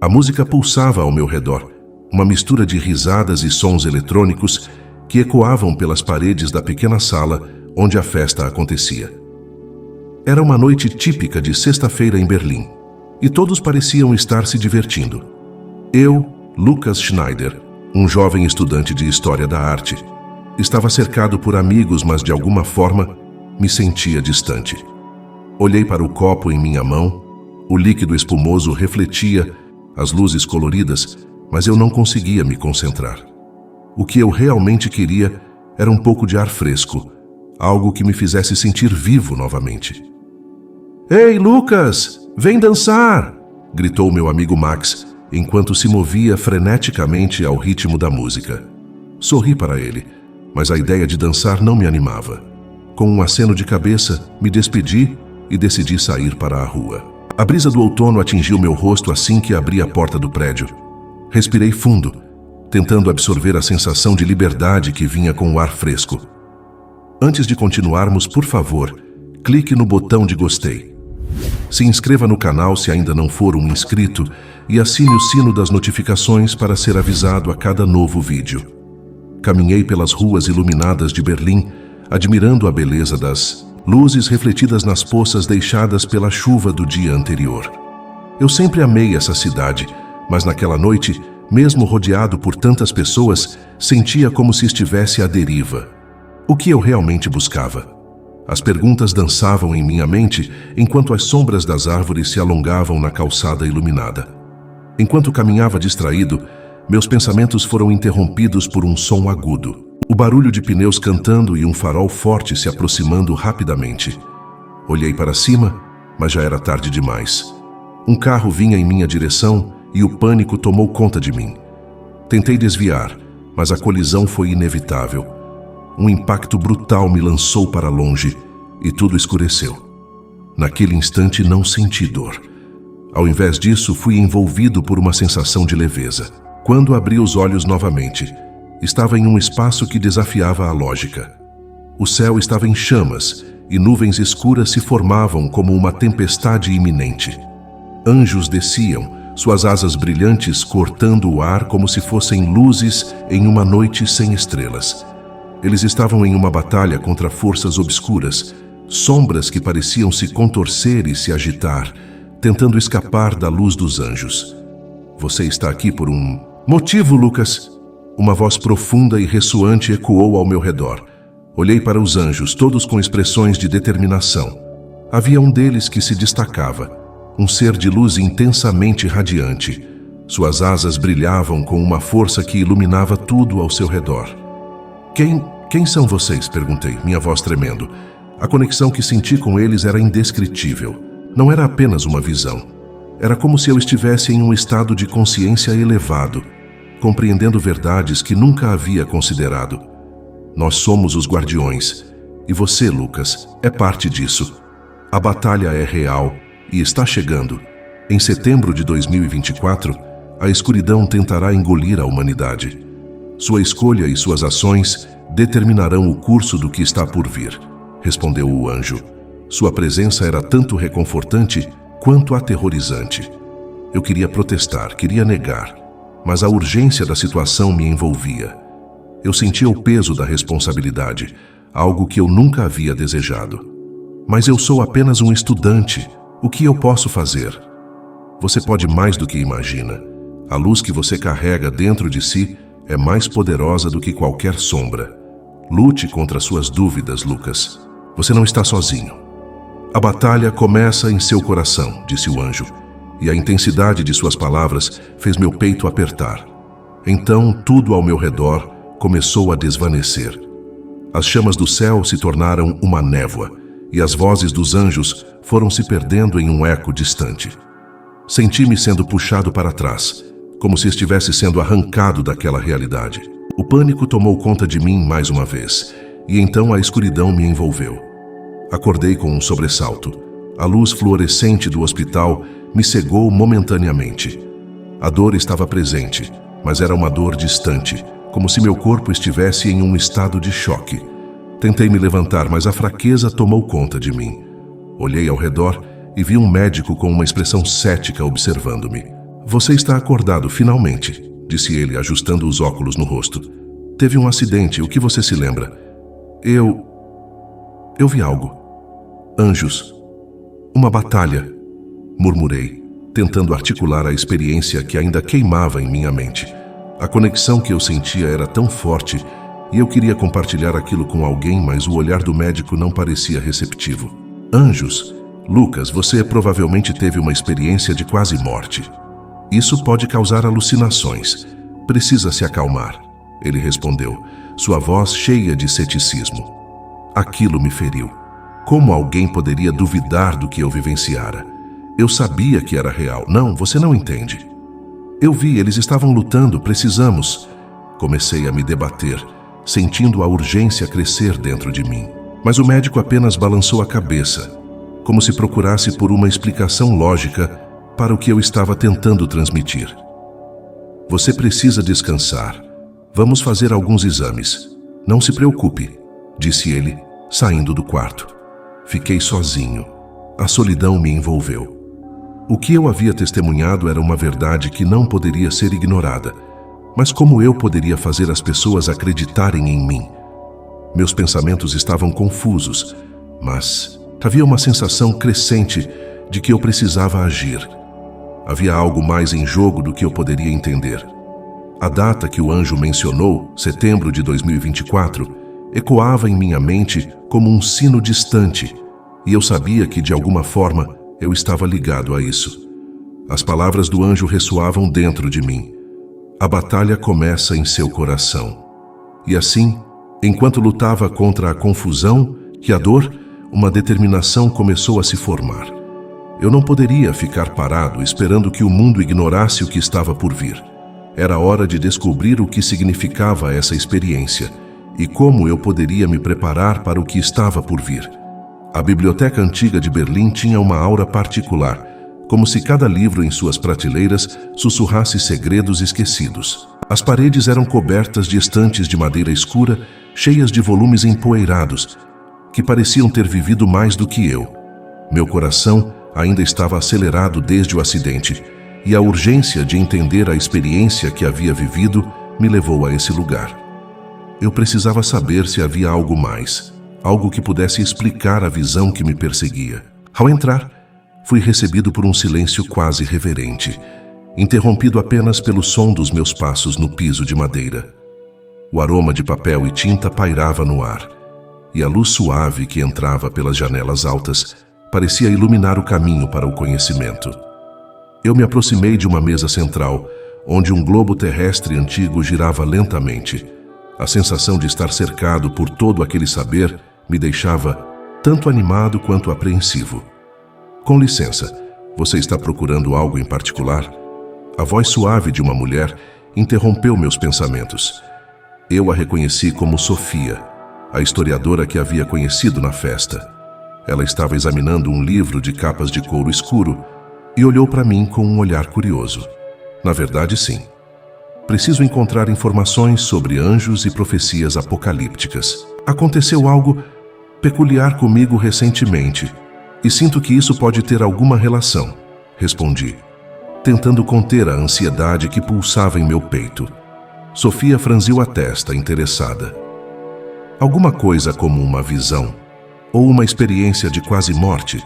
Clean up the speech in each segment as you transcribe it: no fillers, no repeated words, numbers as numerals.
A música pulsava ao meu redor, uma mistura de risadas e sons eletrônicos que ecoavam pelas paredes da pequena sala onde a festa acontecia. Era uma noite típica de sexta-feira em Berlim, e todos pareciam estar se divertindo. Eu, Lucas Schneider, um jovem estudante de História da Arte, estava cercado por amigos, mas de alguma forma me sentia distante. Olhei para o copo em minha mão, o líquido espumoso refletia as luzes coloridas, mas eu não conseguia me concentrar. O que eu realmente queria era um pouco de ar fresco, algo que me fizesse sentir vivo novamente. "Ei, Lucas, vem dançar!" gritou meu amigo Max, enquanto se movia freneticamente ao ritmo da música. Sorri para ele, mas a ideia de dançar não me animava. Com um aceno de cabeça, me despedi e decidi sair para a rua. A brisa do outono atingiu meu rosto assim que abri a porta do prédio. Respirei fundo, tentando absorver a sensação de liberdade que vinha com o ar fresco. Antes de continuarmos, por favor, clique no botão de gostei. Se inscreva no canal se ainda não for um inscrito e assine o sino das notificações para ser avisado a cada novo vídeo. Caminhei pelas ruas iluminadas de Berlim, admirando a beleza das luzes refletidas nas poças deixadas pela chuva do dia anterior. Eu sempre amei essa cidade, mas naquela noite, mesmo rodeado por tantas pessoas, sentia como se estivesse à deriva. O que eu realmente buscava? As perguntas dançavam em minha mente enquanto as sombras das árvores se alongavam na calçada iluminada. Enquanto caminhava distraído, meus pensamentos foram interrompidos por um som agudo. O barulho de pneus cantando e um farol forte se aproximando rapidamente. Olhei para cima, mas já era tarde demais. Um carro vinha em minha direção e o pânico tomou conta de mim. Tentei desviar, mas a colisão foi inevitável. Um impacto brutal me lançou para longe e tudo escureceu. Naquele instante não senti dor. Ao invés disso, fui envolvido por uma sensação de leveza. Quando abri os olhos novamente, estava em um espaço que desafiava a lógica. O céu estava em chamas e nuvens escuras se formavam como uma tempestade iminente. Anjos desciam, suas asas brilhantes cortando o ar como se fossem luzes em uma noite sem estrelas. Eles estavam em uma batalha contra forças obscuras, sombras que pareciam se contorcer e se agitar, tentando escapar da luz dos anjos. "Você está aqui por um motivo, Lucas." Uma voz profunda e ressoante ecoou ao meu redor. Olhei para os anjos, todos com expressões de determinação. Havia um deles que se destacava, um ser de luz intensamente radiante. Suas asas brilhavam com uma força que iluminava tudo ao seu redor. Quem são vocês?" perguntei, minha voz tremendo. A conexão que senti com eles era indescritível. Não era apenas uma visão. Era como se eu estivesse em um estado de consciência elevado, compreendendo verdades que nunca havia considerado. Nós somos os guardiões, e você, Lucas, é parte disso. A batalha é real e está chegando. Em setembro de 2024, a escuridão tentará engolir a humanidade. Sua escolha e suas ações determinarão o curso do que está por vir, respondeu o anjo. Sua presença era tanto reconfortante quanto aterrorizante. Eu queria protestar, queria negar, mas a urgência da situação me envolvia. Eu sentia o peso da responsabilidade, algo que eu nunca havia desejado. Mas eu sou apenas um estudante. O que eu posso fazer? Você pode mais do que imagina. A luz que você carrega dentro de si é mais poderosa do que qualquer sombra. Lute contra suas dúvidas, Lucas. Você não está sozinho. A batalha começa em seu coração, disse o anjo, e a intensidade de suas palavras fez meu peito apertar. Então, tudo ao meu redor começou a desvanecer. As chamas do céu se tornaram uma névoa, e as vozes dos anjos foram se perdendo em um eco distante. Senti-me sendo puxado para trás, como se estivesse sendo arrancado daquela realidade. O pânico tomou conta de mim mais uma vez, e então a escuridão me envolveu. Acordei com um sobressalto. A luz fluorescente do hospital me cegou momentaneamente. A dor estava presente, mas era uma dor distante, como se meu corpo estivesse em um estado de choque. Tentei me levantar, mas a fraqueza tomou conta de mim. Olhei ao redor e vi um médico com uma expressão cética observando-me. Você está acordado, finalmente, disse ele, ajustando os óculos no rosto. Teve um acidente, o que você se lembra? Eu vi algo. Anjos. Uma batalha, murmurei, tentando articular a experiência que ainda queimava em minha mente. A conexão que eu sentia era tão forte e eu queria compartilhar aquilo com alguém, mas o olhar do médico não parecia receptivo. Anjos. Lucas, você provavelmente teve uma experiência de quase morte. Isso pode causar alucinações. Precisa se acalmar, ele respondeu, sua voz cheia de ceticismo. Aquilo me feriu. Como alguém poderia duvidar do que eu vivenciara? Eu sabia que era real. Não, você não entende. Eu vi, eles estavam lutando, precisamos. Comecei a me debater, sentindo a urgência crescer dentro de mim. Mas o médico apenas balançou a cabeça, como se procurasse por uma explicação lógica para o que eu estava tentando transmitir. Você precisa descansar. Vamos fazer alguns exames. Não se preocupe, disse ele, saindo do quarto. Fiquei sozinho. A solidão me envolveu. O que eu havia testemunhado era uma verdade que não poderia ser ignorada. Mas como eu poderia fazer as pessoas acreditarem em mim? Meus pensamentos estavam confusos, mas havia uma sensação crescente de que eu precisava agir. Havia algo mais em jogo do que eu poderia entender. A data que o anjo mencionou, setembro de 2024, ecoava em minha mente como um sino distante, e eu sabia que, de alguma forma, eu estava ligado a isso. As palavras do anjo ressoavam dentro de mim. A batalha começa em seu coração. E assim, enquanto lutava contra a confusão e a dor, uma determinação começou a se formar. Eu não poderia ficar parado esperando que o mundo ignorasse o que estava por vir. Era hora de descobrir o que significava essa experiência e como eu poderia me preparar para o que estava por vir. A Biblioteca Antiga de Berlim tinha uma aura particular, como se cada livro em suas prateleiras sussurrasse segredos esquecidos. As paredes eram cobertas de estantes de madeira escura, cheias de volumes empoeirados, que pareciam ter vivido mais do que eu. Meu coração ainda estava acelerado desde o acidente, e a urgência de entender a experiência que havia vivido me levou a esse lugar. Eu precisava saber se havia algo mais, algo que pudesse explicar a visão que me perseguia. Ao entrar, fui recebido por um silêncio quase reverente, interrompido apenas pelo som dos meus passos no piso de madeira. O aroma de papel e tinta pairava no ar, e a luz suave que entrava pelas janelas altas parecia iluminar o caminho para o conhecimento. Eu me aproximei de uma mesa central, onde um globo terrestre antigo girava lentamente. A sensação de estar cercado por todo aquele saber me deixava tanto animado quanto apreensivo. Com licença, você está procurando algo em particular? A voz suave de uma mulher interrompeu meus pensamentos. Eu a reconheci como Sofia, a historiadora que havia conhecido na festa. Ela estava examinando um livro de capas de couro escuro e olhou para mim com um olhar curioso. Na verdade, sim. Preciso encontrar informações sobre anjos e profecias apocalípticas. Aconteceu algo peculiar comigo recentemente e sinto que isso pode ter alguma relação, respondi, tentando conter a ansiedade que pulsava em meu peito. Sofia franziu a testa, interessada. Alguma coisa como uma visão ou uma experiência de quase morte?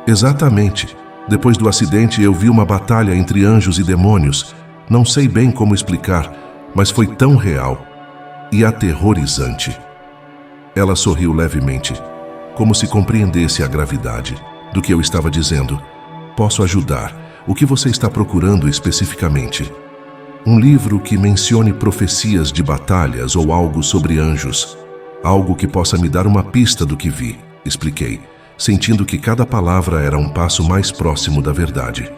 Exatamente. Depois do acidente, eu vi uma batalha entre anjos e demônios. Não sei bem como explicar, mas foi tão real e aterrorizante. Ela sorriu levemente, como se compreendesse a gravidade do que eu estava dizendo. Posso ajudar. O que você está procurando especificamente? Um livro que mencione profecias de batalhas ou algo sobre anjos. Algo que possa me dar uma pista do que vi, expliquei, sentindo que cada palavra era um passo mais próximo da verdade.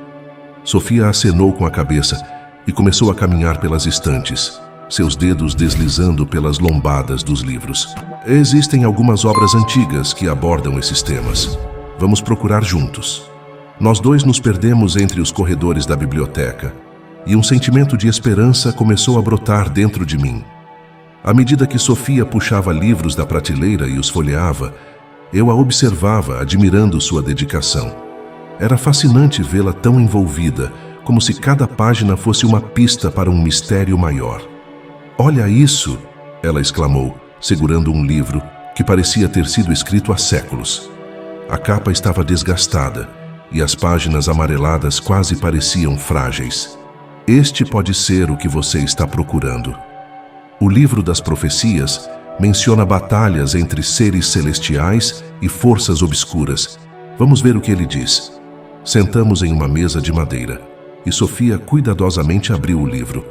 Sofia acenou com a cabeça e começou a caminhar pelas estantes, seus dedos deslizando pelas lombadas dos livros. Existem algumas obras antigas que abordam esses temas. Vamos procurar juntos. Nós dois nos perdemos entre os corredores da biblioteca, e um sentimento de esperança começou a brotar dentro de mim. À medida que Sofia puxava livros da prateleira e os folheava, eu a observava, admirando sua dedicação. Era fascinante vê-la tão envolvida, como se cada página fosse uma pista para um mistério maior. "Olha isso!" ela exclamou, segurando um livro que parecia ter sido escrito há séculos. A capa estava desgastada e as páginas amareladas quase pareciam frágeis. "Este pode ser o que você está procurando." O livro das profecias menciona batalhas entre seres celestiais e forças obscuras. Vamos ver o que ele diz. Sentamos em uma mesa de madeira e Sofia cuidadosamente abriu o livro.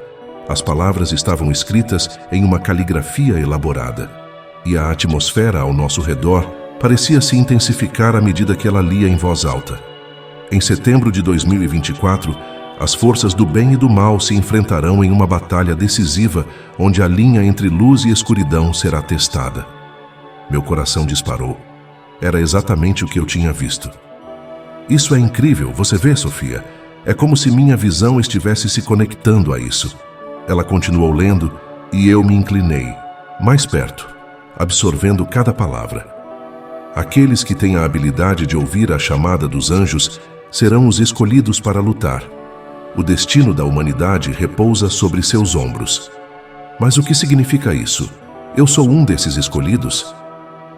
As palavras estavam escritas em uma caligrafia elaborada e a atmosfera ao nosso redor parecia se intensificar à medida que ela lia em voz alta. Em setembro de 2024, as forças do bem e do mal se enfrentarão em uma batalha decisiva onde a linha entre luz e escuridão será testada. Meu coração disparou. Era exatamente o que eu tinha visto. "Isso é incrível, você vê, Sofia? É como se minha visão estivesse se conectando a isso." Ela continuou lendo e eu me inclinei, mais perto, absorvendo cada palavra. "Aqueles que têm a habilidade de ouvir a chamada dos anjos serão os escolhidos para lutar. O destino da humanidade repousa sobre seus ombros." "Mas o que significa isso? Eu sou um desses escolhidos?"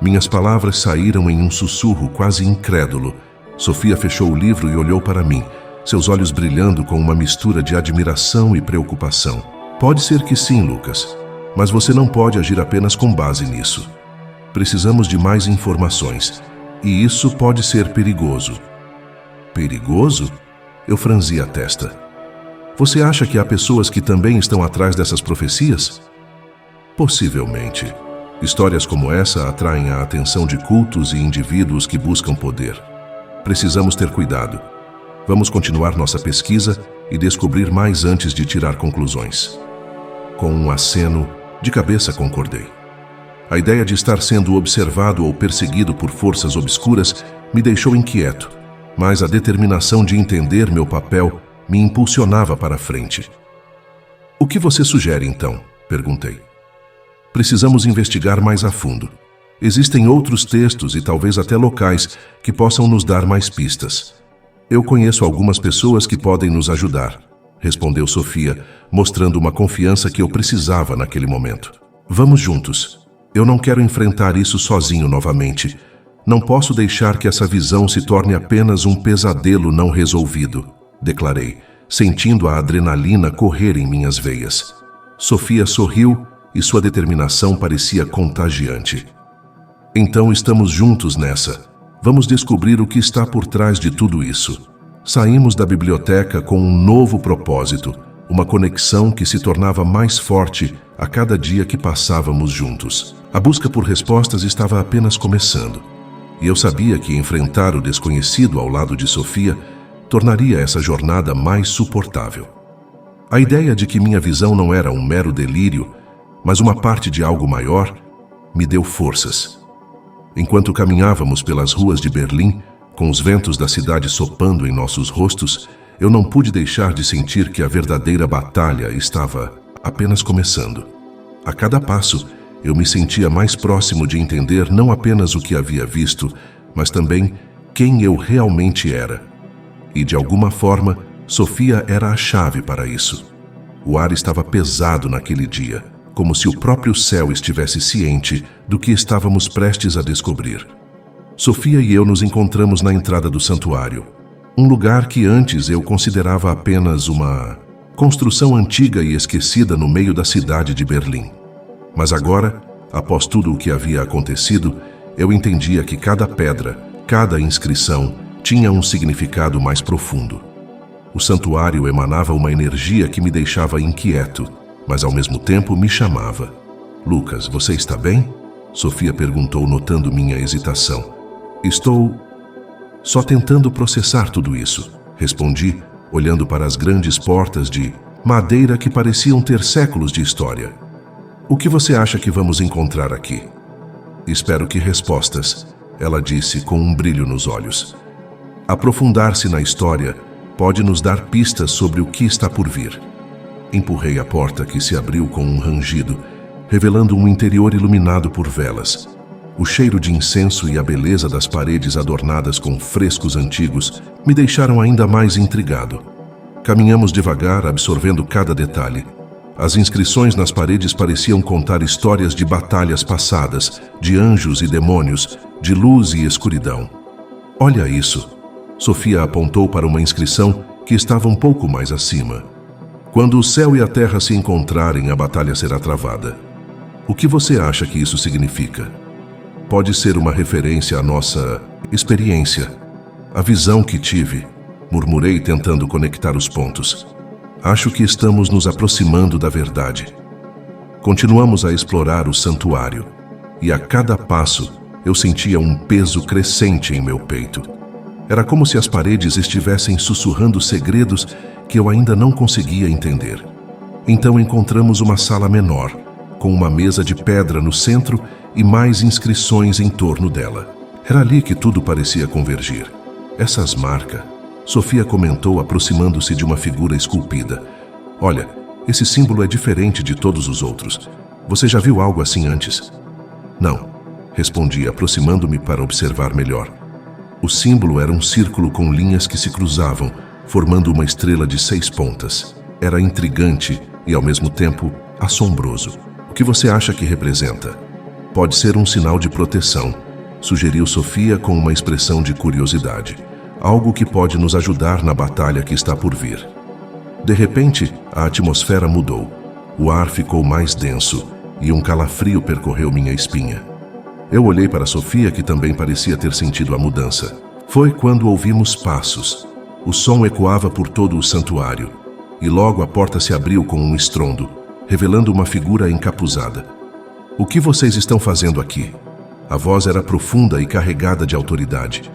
Minhas palavras saíram em um sussurro quase incrédulo. Sofia fechou o livro e olhou para mim, seus olhos brilhando com uma mistura de admiração e preocupação. "Pode ser que sim, Lucas, mas você não pode agir apenas com base nisso. Precisamos de mais informações, e isso pode ser perigoso." "Perigoso?" Eu franzi a testa. "Você acha que há pessoas que também estão atrás dessas profecias?" "Possivelmente. Histórias como essa atraem a atenção de cultos e indivíduos que buscam poder. Precisamos ter cuidado. Vamos continuar nossa pesquisa e descobrir mais antes de tirar conclusões." Com um aceno, de cabeça concordei. A ideia de estar sendo observado ou perseguido por forças obscuras me deixou inquieto, mas a determinação de entender meu papel me impulsionava para a frente. "O que você sugere, então?" perguntei. "Precisamos investigar mais a fundo. Existem outros textos e talvez até locais que possam nos dar mais pistas. Eu conheço algumas pessoas que podem nos ajudar", respondeu Sofia, mostrando uma confiança que eu precisava naquele momento. "Vamos juntos. Eu não quero enfrentar isso sozinho novamente. Não posso deixar que essa visão se torne apenas um pesadelo não resolvido", declarei, sentindo a adrenalina correr em minhas veias. Sofia sorriu e sua determinação parecia contagiante. "Então estamos juntos nessa. Vamos descobrir o que está por trás de tudo isso." Saímos da biblioteca com um novo propósito, uma conexão que se tornava mais forte a cada dia que passávamos juntos. A busca por respostas estava apenas começando, e eu sabia que enfrentar o desconhecido ao lado de Sofia tornaria essa jornada mais suportável. A ideia de que minha visão não era um mero delírio, mas uma parte de algo maior, me deu forças. Enquanto caminhávamos pelas ruas de Berlim, com os ventos da cidade sopando em nossos rostos, eu não pude deixar de sentir que a verdadeira batalha estava apenas começando. A cada passo, eu me sentia mais próximo de entender não apenas o que havia visto, mas também quem eu realmente era. E, de alguma forma, Sofia era a chave para isso. O ar estava pesado naquele dia, como se o próprio céu estivesse ciente do que estávamos prestes a descobrir. Sofia e eu nos encontramos na entrada do santuário, um lugar que antes eu considerava apenas uma construção antiga e esquecida no meio da cidade de Berlim. Mas agora, após tudo o que havia acontecido, eu entendia que cada pedra, cada inscrição, tinha um significado mais profundo. O santuário emanava uma energia que me deixava inquieto, mas ao mesmo tempo me chamava. "Lucas, você está bem?" Sofia perguntou, notando minha hesitação. "Estou só tentando processar tudo isso", respondi, olhando para as grandes portas de madeira que pareciam ter séculos de história. "O que você acha que vamos encontrar aqui?" "Espero que respostas", ela disse com um brilho nos olhos. "Aprofundar-se na história pode nos dar pistas sobre o que está por vir." Empurrei a porta, que se abriu com um rangido, revelando um interior iluminado por velas. O cheiro de incenso e a beleza das paredes adornadas com frescos antigos me deixaram ainda mais intrigado. Caminhamos devagar, absorvendo cada detalhe. As inscrições nas paredes pareciam contar histórias de batalhas passadas, de anjos e demônios, de luz e escuridão. Olha isso. Sofia apontou para uma inscrição que estava um pouco mais acima. Quando o céu e a terra se encontrarem, a batalha será travada. O que você acha que isso significa? Pode ser uma referência à nossa experiência, à visão que tive, murmurei tentando conectar os pontos. Acho que estamos nos aproximando da verdade. Continuamos a explorar o santuário, e a cada passo eu sentia um peso crescente em meu peito. Era como se as paredes estivessem sussurrando segredos que eu ainda não conseguia entender. Então encontramos uma sala menor, com uma mesa de pedra no centro e mais inscrições em torno dela. Era ali que tudo parecia convergir. Essas marcas, Sofia comentou aproximando-se de uma figura esculpida. Olha, esse símbolo é diferente de todos os outros. Você já viu algo assim antes? Não, respondi, aproximando-me para observar melhor. O símbolo era um círculo com linhas que se cruzavam, formando uma estrela de 6 pontas. Era intrigante e, ao mesmo tempo, assombroso. O que você acha que representa? Pode ser um sinal de proteção, sugeriu Sofia com uma expressão de curiosidade. Algo que pode nos ajudar na batalha que está por vir. De repente, a atmosfera mudou. O ar ficou mais denso e um calafrio percorreu minha espinha. Eu olhei para Sofia, que também parecia ter sentido a mudança. Foi quando ouvimos passos. O som ecoava por todo o santuário, e logo a porta se abriu com um estrondo, revelando uma figura encapuzada. O que vocês estão fazendo aqui? A voz era profunda e carregada de autoridade.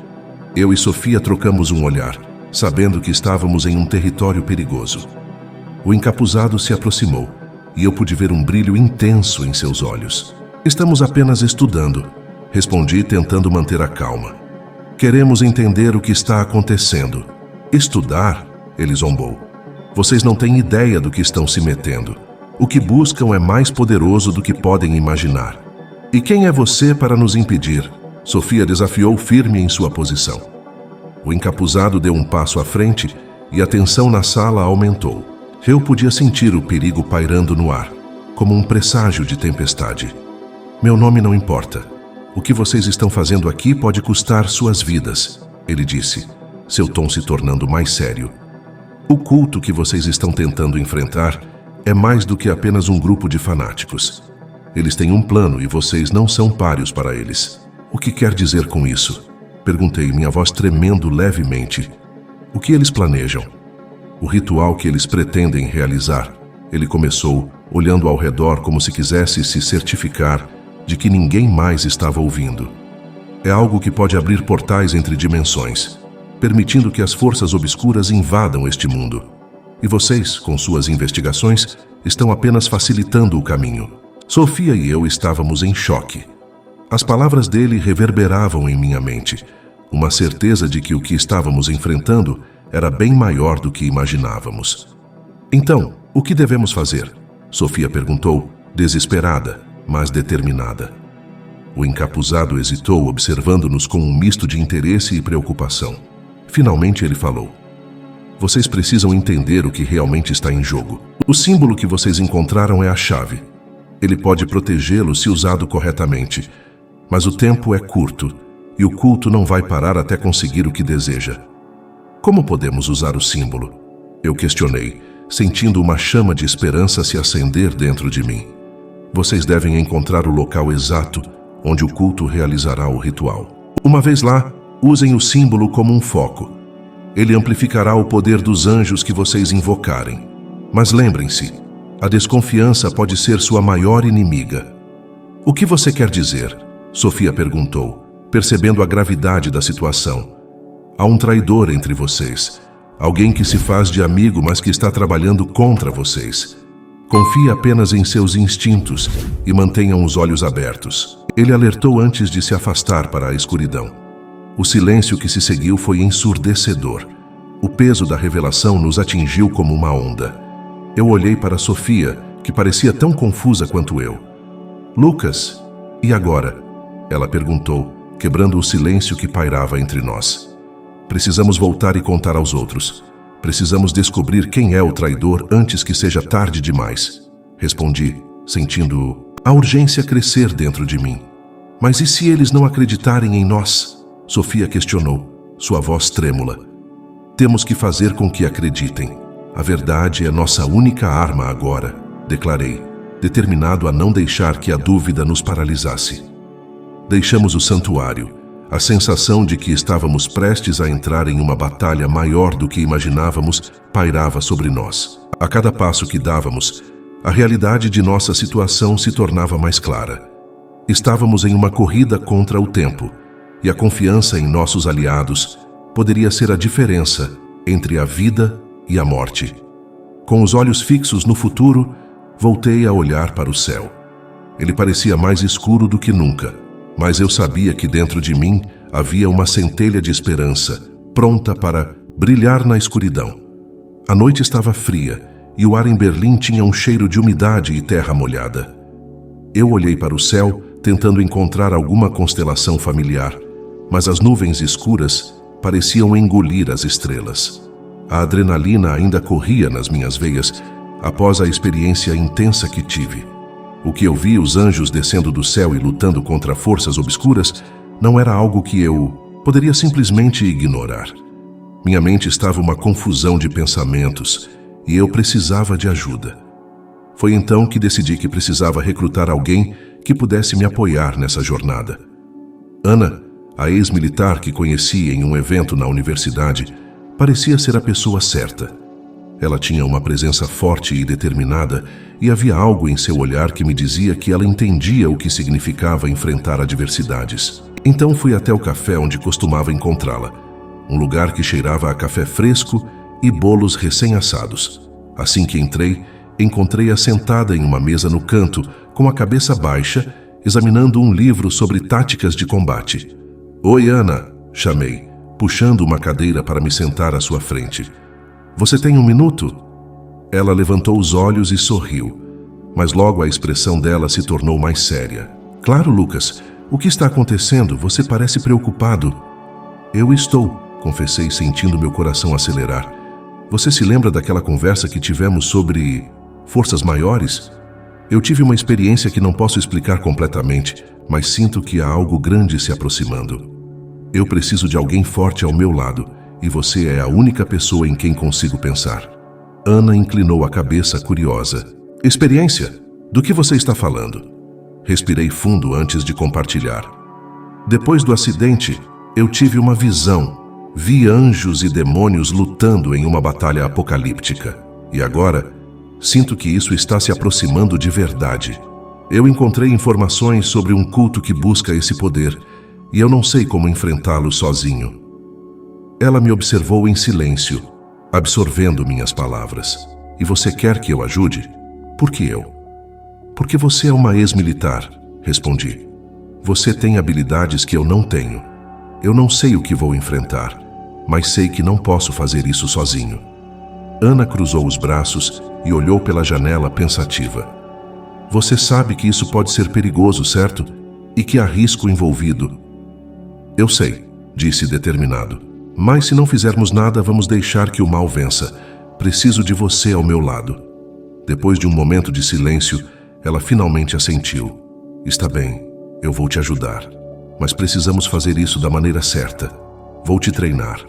Eu e Sofia trocamos um olhar, sabendo que estávamos em um território perigoso. O encapuzado se aproximou, e eu pude ver um brilho intenso em seus olhos. Estamos apenas estudando, respondi tentando manter a calma. Queremos entender o que está acontecendo. Estudar? Ele zombou. Vocês não têm ideia do que estão se metendo. O que buscam é mais poderoso do que podem imaginar. E quem é você para nos impedir? Sofia desafiou firme em sua posição. O encapuzado deu um passo à frente e a tensão na sala aumentou. Eu podia sentir o perigo pairando no ar, como um presságio de tempestade. Meu nome não importa. O que vocês estão fazendo aqui pode custar suas vidas, ele disse, seu tom se tornando mais sério. O culto que vocês estão tentando enfrentar é mais do que apenas um grupo de fanáticos. Eles têm um plano e vocês não são páreos para eles. O que quer dizer com isso? Perguntei, minha voz tremendo levemente. O que eles planejam? O ritual que eles pretendem realizar. Ele começou, olhando ao redor como se quisesse se certificar de que ninguém mais estava ouvindo. É algo que pode abrir portais entre dimensões, permitindo que as forças obscuras invadam este mundo. E vocês, com suas investigações, estão apenas facilitando o caminho. Sofia e eu estávamos em choque. As palavras dele reverberavam em minha mente, uma certeza de que o que estávamos enfrentando era bem maior do que imaginávamos. Então, o que devemos fazer? Sofia perguntou, desesperada, mas determinada. O encapuzado hesitou, observando-nos com um misto de interesse e preocupação. Finalmente ele falou. Vocês precisam entender o que realmente está em jogo. O símbolo que vocês encontraram é a chave. Ele pode protegê-lo se usado corretamente, mas o tempo é curto e o culto não vai parar até conseguir o que deseja. Como podemos usar o símbolo? Eu questionei, sentindo uma chama de esperança se acender dentro de mim. Vocês devem encontrar o local exato onde o culto realizará o ritual. Uma vez lá, usem o símbolo como um foco. Ele amplificará o poder dos anjos que vocês invocarem. Mas lembrem-se, a desconfiança pode ser sua maior inimiga. O que você quer dizer? Sofia perguntou, percebendo a gravidade da situação. Há um traidor entre vocês, alguém que se faz de amigo, mas que está trabalhando contra vocês. Confie apenas em seus instintos e mantenham os olhos abertos. Ele alertou antes de se afastar para a escuridão. O silêncio que se seguiu foi ensurdecedor. O peso da revelação nos atingiu como uma onda. Eu olhei para Sofia, que parecia tão confusa quanto eu. Lucas, e agora? Ela perguntou, quebrando o silêncio que pairava entre nós. Precisamos voltar e contar aos outros. Precisamos descobrir quem é o traidor antes que seja tarde demais. Respondi, sentindo a urgência crescer dentro de mim. Mas e se eles não acreditarem em nós? Sofia questionou, sua voz trêmula. Temos que fazer com que acreditem. A verdade é nossa única arma agora, declarei, determinado a não deixar que a dúvida nos paralisasse. Deixamos o santuário. A sensação de que estávamos prestes a entrar em uma batalha maior do que imaginávamos pairava sobre nós. A cada passo que dávamos, a realidade de nossa situação se tornava mais clara. Estávamos em uma corrida contra o tempo, e a confiança em nossos aliados poderia ser a diferença entre a vida e a morte. Com os olhos fixos no futuro, voltei a olhar para o céu. Ele parecia mais escuro do que nunca, mas eu sabia que dentro de mim havia uma centelha de esperança, pronta para brilhar na escuridão. A noite estava fria e o ar em Berlim tinha um cheiro de umidade e terra molhada. Eu olhei para o céu, tentando encontrar alguma constelação familiar, mas as nuvens escuras pareciam engolir as estrelas. A adrenalina ainda corria nas minhas veias após a experiência intensa que tive. O que eu vi, os anjos descendo do céu e lutando contra forças obscuras, não era algo que eu poderia simplesmente ignorar. Minha mente estava uma confusão de pensamentos e eu precisava de ajuda. Foi então que decidi que precisava recrutar alguém que pudesse me apoiar nessa jornada. Ana, a ex-militar que conheci em um evento na universidade, parecia ser a pessoa certa. Ela tinha uma presença forte e determinada e havia algo em seu olhar que me dizia que ela entendia o que significava enfrentar adversidades. Então fui até o café onde costumava encontrá-la, um lugar que cheirava a café fresco e bolos recém-assados. Assim que entrei, encontrei-a sentada em uma mesa no canto, com a cabeça baixa, examinando um livro sobre táticas de combate. "Oi, Ana", chamei, puxando uma cadeira para me sentar à sua frente. "Você tem um minuto?" Ela levantou os olhos e sorriu, mas logo a expressão dela se tornou mais séria. "Claro, Lucas. O que está acontecendo? Você parece preocupado." "Eu estou", confessei, sentindo meu coração acelerar. "Você se lembra daquela conversa que tivemos sobre forças maiores? Eu tive uma experiência que não posso explicar completamente, mas sinto que há algo grande se aproximando. Eu preciso de alguém forte ao meu lado, e você é a única pessoa em quem consigo pensar." Ana inclinou a cabeça, curiosa. "Experiência? Do que você está falando?" Respirei fundo antes de compartilhar. "Depois do acidente, eu tive uma visão. Vi anjos e demônios lutando em uma batalha apocalíptica. E agora, sinto que isso está se aproximando de verdade. Eu encontrei informações sobre um culto que busca esse poder, e eu não sei como enfrentá-lo sozinho." Ela me observou em silêncio, absorvendo minhas palavras. "E você quer que eu ajude?" "Por que eu?" "Porque você é uma ex-militar", respondi. "Você tem habilidades que eu não tenho. Eu não sei o que vou enfrentar, mas sei que não posso fazer isso sozinho." Ana cruzou os braços e olhou pela janela pensativa. "Você sabe que isso pode ser perigoso, certo? E que há risco envolvido." "Eu sei", disse determinado. "Mas se não fizermos nada, vamos deixar que o mal vença. Preciso de você ao meu lado." Depois de um momento de silêncio, ela finalmente assentiu. "Está bem, eu vou te ajudar. Mas precisamos fazer isso da maneira certa. Vou te treinar."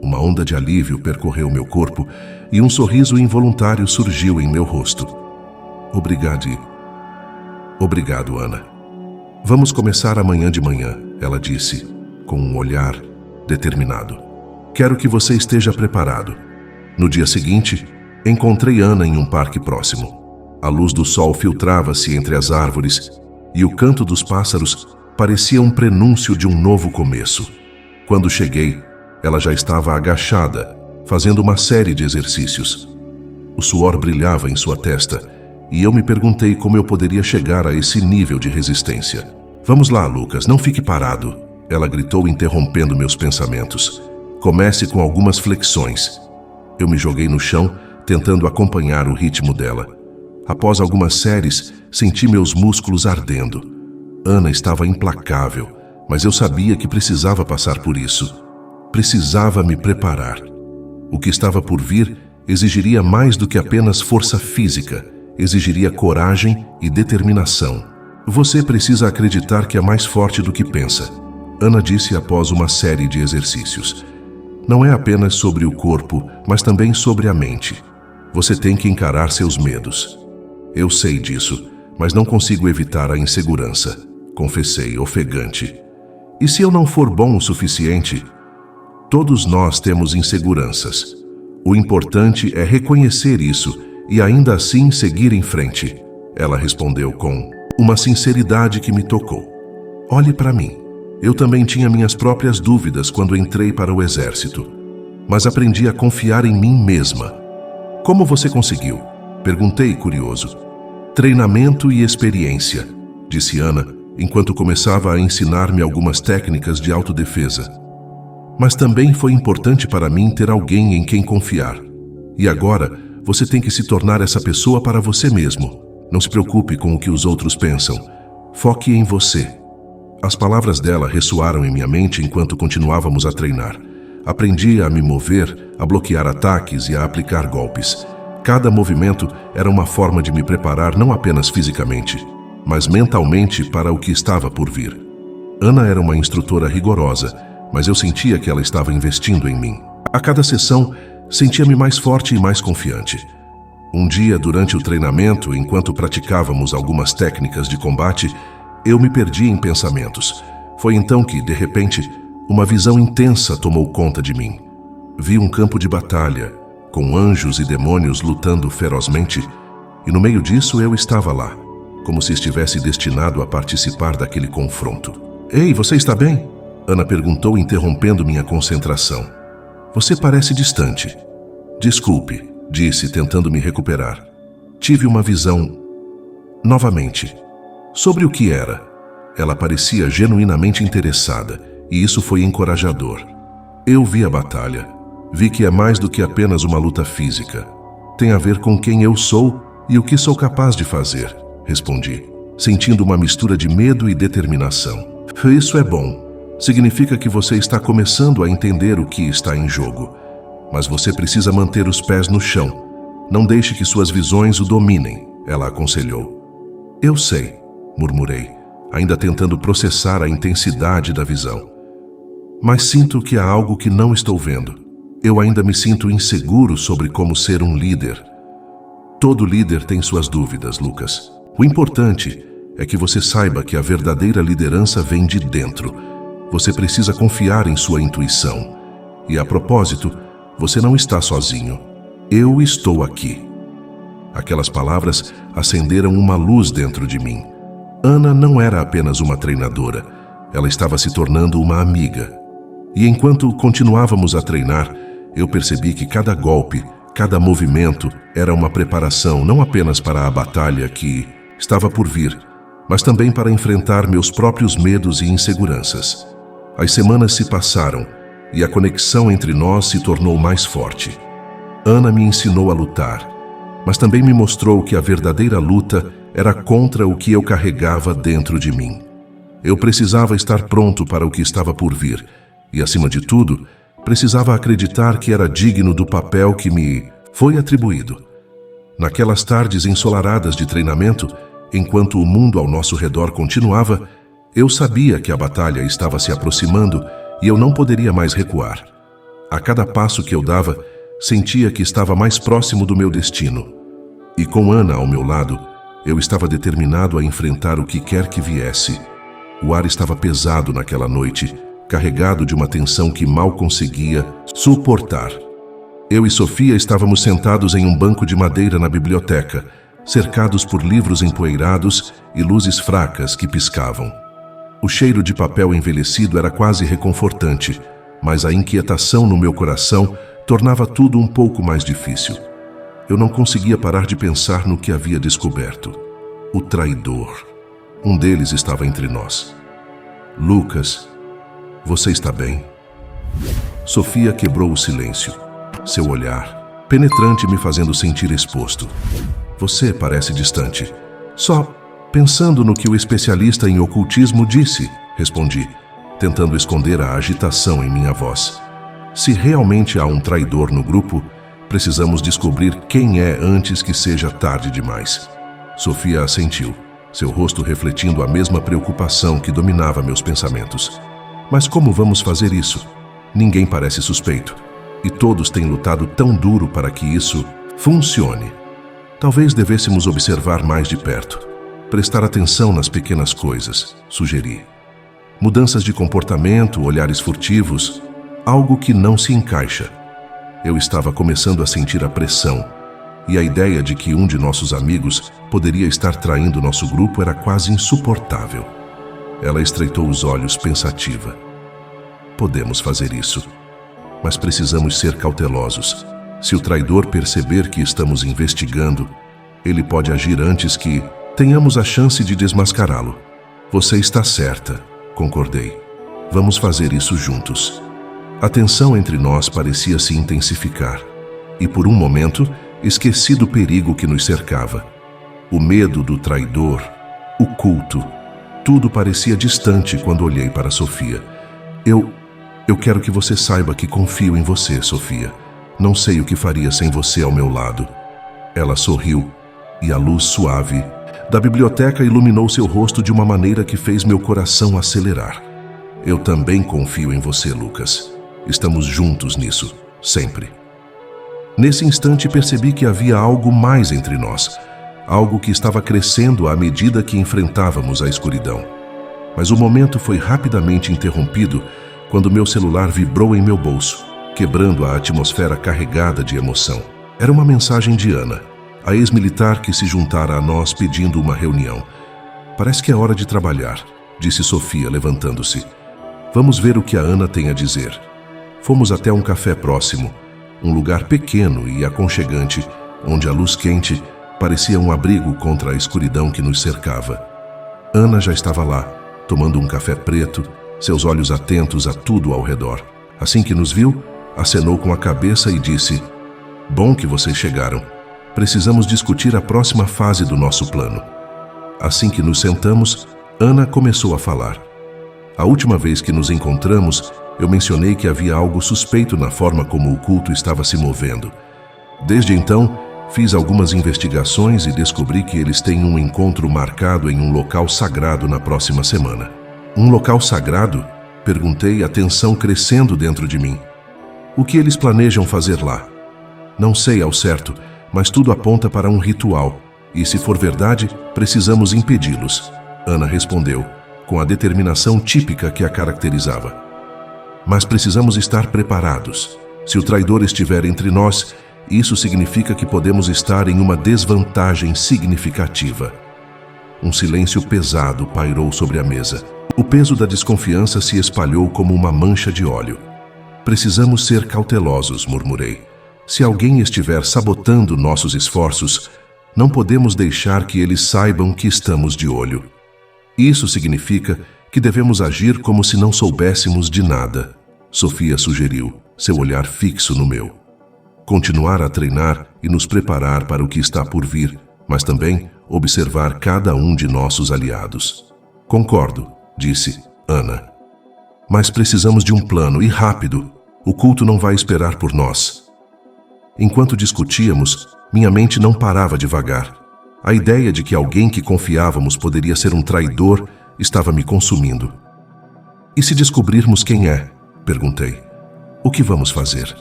Uma onda de alívio percorreu meu corpo e um sorriso involuntário surgiu em meu rosto. Obrigado, Ana." "Vamos começar amanhã de manhã", ela disse, com um olhar determinado. "Quero que você esteja preparado." No dia seguinte, encontrei Ana em um parque próximo. A luz do sol filtrava-se entre as árvores e o canto dos pássaros parecia um prenúncio de um novo começo. Quando cheguei, ela já estava agachada, fazendo uma série de exercícios. O suor brilhava em sua testa e eu me perguntei como eu poderia chegar a esse nível de resistência. "Vamos lá, Lucas, não fique parado", ela gritou, interrompendo meus pensamentos. "Comece com algumas flexões." Eu me joguei no chão, tentando acompanhar o ritmo dela. Após algumas séries, senti meus músculos ardendo. Ana estava implacável, mas eu sabia que precisava passar por isso. Precisava me preparar. O que estava por vir exigiria mais do que apenas força física, exigiria coragem e determinação. Você precisa acreditar que é mais forte do que pensa, Ana disse após uma série de exercícios. Não é apenas sobre o corpo, mas também sobre a mente. Você tem que encarar seus medos. Eu sei disso, mas não consigo evitar a insegurança, confessei, ofegante. E se eu não for bom o suficiente? Todos nós temos inseguranças. O importante é reconhecer isso e ainda assim seguir em frente. Ela respondeu com uma sinceridade que me tocou. Olhe para mim. Eu também tinha minhas próprias dúvidas quando entrei para o exército, mas aprendi a confiar em mim mesma. Como você conseguiu? Perguntei, curioso. Treinamento e experiência, disse Ana, enquanto começava a ensinar-me algumas técnicas de autodefesa. Mas também foi importante para mim ter alguém em quem confiar. E agora, você tem que se tornar essa pessoa para você mesmo. Não se preocupe com o que os outros pensam. Foque em você. As palavras dela ressoaram em minha mente enquanto continuávamos a treinar. Aprendi a me mover, a bloquear ataques e a aplicar golpes. Cada movimento era uma forma de me preparar não apenas fisicamente, mas mentalmente para o que estava por vir. Ana era uma instrutora rigorosa, mas eu sentia que ela estava investindo em mim. A cada sessão, sentia-me mais forte e mais confiante. Um dia, durante o treinamento, enquanto praticávamos algumas técnicas de combate, eu me perdi em pensamentos. Foi então que, de repente, uma visão intensa tomou conta de mim. Vi um campo de batalha, com anjos e demônios lutando ferozmente, e no meio disso eu estava lá, como se estivesse destinado a participar daquele confronto. Ei, você está bem? Ana perguntou, interrompendo minha concentração. Você parece distante. Desculpe, disse, tentando me recuperar. Tive uma visão. Novamente. Sobre o que era? Ela parecia genuinamente interessada, e isso foi encorajador. Eu vi a batalha. Vi que é mais do que apenas uma luta física. Tem a ver com quem eu sou e o que sou capaz de fazer, respondi, sentindo uma mistura de medo e determinação. Isso é bom. Significa que você está começando a entender o que está em jogo. Mas você precisa manter os pés no chão. Não deixe que suas visões o dominem, ela aconselhou. Eu sei, murmurei, ainda tentando processar a intensidade da visão. Mas sinto que há algo que não estou vendo. Eu ainda me sinto inseguro sobre como ser um líder. Todo líder tem suas dúvidas, Lucas. O importante é que você saiba que a verdadeira liderança vem de dentro. Você precisa confiar em sua intuição. E a propósito, você não está sozinho. Eu estou aqui. Aquelas palavras acenderam uma luz dentro de mim. Ana não era apenas uma treinadora. Ela estava se tornando uma amiga. E enquanto continuávamos a treinar, eu percebi que cada golpe, cada movimento era uma preparação não apenas para a batalha que estava por vir, mas também para enfrentar meus próprios medos e inseguranças. As semanas se passaram e a conexão entre nós se tornou mais forte. Ana me ensinou a lutar, mas também me mostrou que a verdadeira luta era contra o que eu carregava dentro de mim. Eu precisava estar pronto para o que estava por vir e, acima de tudo, precisava acreditar que era digno do papel que me foi atribuído. Naquelas tardes ensolaradas de treinamento, enquanto o mundo ao nosso redor continuava, eu sabia que a batalha estava se aproximando e eu não poderia mais recuar. A cada passo que eu dava, sentia que estava mais próximo do meu destino. E com Ana ao meu lado, eu estava determinado a enfrentar o que quer que viesse. O ar estava pesado naquela noite, carregado de uma tensão que mal conseguia suportar. Eu e Sofia estávamos sentados em um banco de madeira na biblioteca, cercados por livros empoeirados e luzes fracas que piscavam. O cheiro de papel envelhecido era quase reconfortante, mas a inquietação no meu coração tornava tudo um pouco mais difícil. Eu não conseguia parar de pensar no que havia descoberto. O traidor. Um deles estava entre nós. Lucas, você está bem? Sofia quebrou o silêncio. Seu olhar, penetrante, me fazendo sentir exposto. Você parece distante. Só pensando no que o especialista em ocultismo disse, respondi, tentando esconder a agitação em minha voz. Se realmente há um traidor no grupo, precisamos descobrir quem é antes que seja tarde demais. Sofia assentiu, seu rosto refletindo a mesma preocupação que dominava meus pensamentos. Mas como vamos fazer isso? Ninguém parece suspeito, e todos têm lutado tão duro para que isso funcione. Talvez devêssemos observar mais de perto, prestar atenção nas pequenas coisas, sugeri. Mudanças de comportamento, olhares furtivos, algo que não se encaixa. Eu estava começando a sentir a pressão, e a ideia de que um de nossos amigos poderia estar traindo nosso grupo era quase insuportável. Ela estreitou os olhos pensativa. Podemos fazer isso, mas precisamos ser cautelosos. Se o traidor perceber que estamos investigando, ele pode agir antes que tenhamos a chance de desmascará-lo. Você está certa, concordei. Vamos fazer isso juntos. A tensão entre nós parecia se intensificar, e por um momento esqueci do perigo que nos cercava. O medo do traidor, o culto, tudo parecia distante quando olhei para Sofia. Eu quero que você saiba que confio em você, Sofia. Não sei o que faria sem você ao meu lado. Ela sorriu, e a luz suave da biblioteca iluminou seu rosto de uma maneira que fez meu coração acelerar. Eu também confio em você, Lucas. Estamos juntos nisso, sempre. Nesse instante percebi que havia algo mais entre nós, algo que estava crescendo à medida que enfrentávamos a escuridão. Mas o momento foi rapidamente interrompido quando meu celular vibrou em meu bolso, quebrando a atmosfera carregada de emoção. Era uma mensagem de Ana, a ex-militar que se juntara a nós pedindo uma reunião. Parece que é hora de trabalhar, disse Sofia, levantando-se. Vamos ver o que a Ana tem a dizer. Fomos até um café próximo, um lugar pequeno e aconchegante, onde a luz quente parecia um abrigo contra a escuridão que nos cercava. Ana já estava lá, tomando um café preto, seus olhos atentos a tudo ao redor. Assim que nos viu, acenou com a cabeça e disse: "Bom que vocês chegaram. Precisamos discutir a próxima fase do nosso plano." Assim que nos sentamos, Ana começou a falar. A última vez que nos encontramos, eu mencionei que havia algo suspeito na forma como o culto estava se movendo. Desde então, fiz algumas investigações e descobri que eles têm um encontro marcado em um local sagrado na próxima semana. Um local sagrado? Perguntei, a tensão crescendo dentro de mim. O que eles planejam fazer lá? Não sei ao certo, mas tudo aponta para um ritual, e se for verdade, precisamos impedi-los. Ana respondeu, com a determinação típica que a caracterizava. Mas precisamos estar preparados. Se o traidor estiver entre nós, isso significa que podemos estar em uma desvantagem significativa. Um silêncio pesado pairou sobre a mesa. O peso da desconfiança se espalhou como uma mancha de óleo. Precisamos ser cautelosos, murmurei. Se alguém estiver sabotando nossos esforços, não podemos deixar que eles saibam que estamos de olho. Isso significa que devemos agir como se não soubéssemos de nada, Sofia sugeriu, seu olhar fixo no meu. Continuar a treinar e nos preparar para o que está por vir, mas também observar cada um de nossos aliados. Concordo, disse Ana. Mas precisamos de um plano, e rápido. O culto não vai esperar por nós. Enquanto discutíamos, minha mente não parava de vagar. A ideia de que alguém que confiávamos poderia ser um traidor estava me consumindo. E se descobrirmos quem é? Perguntei. O que vamos fazer?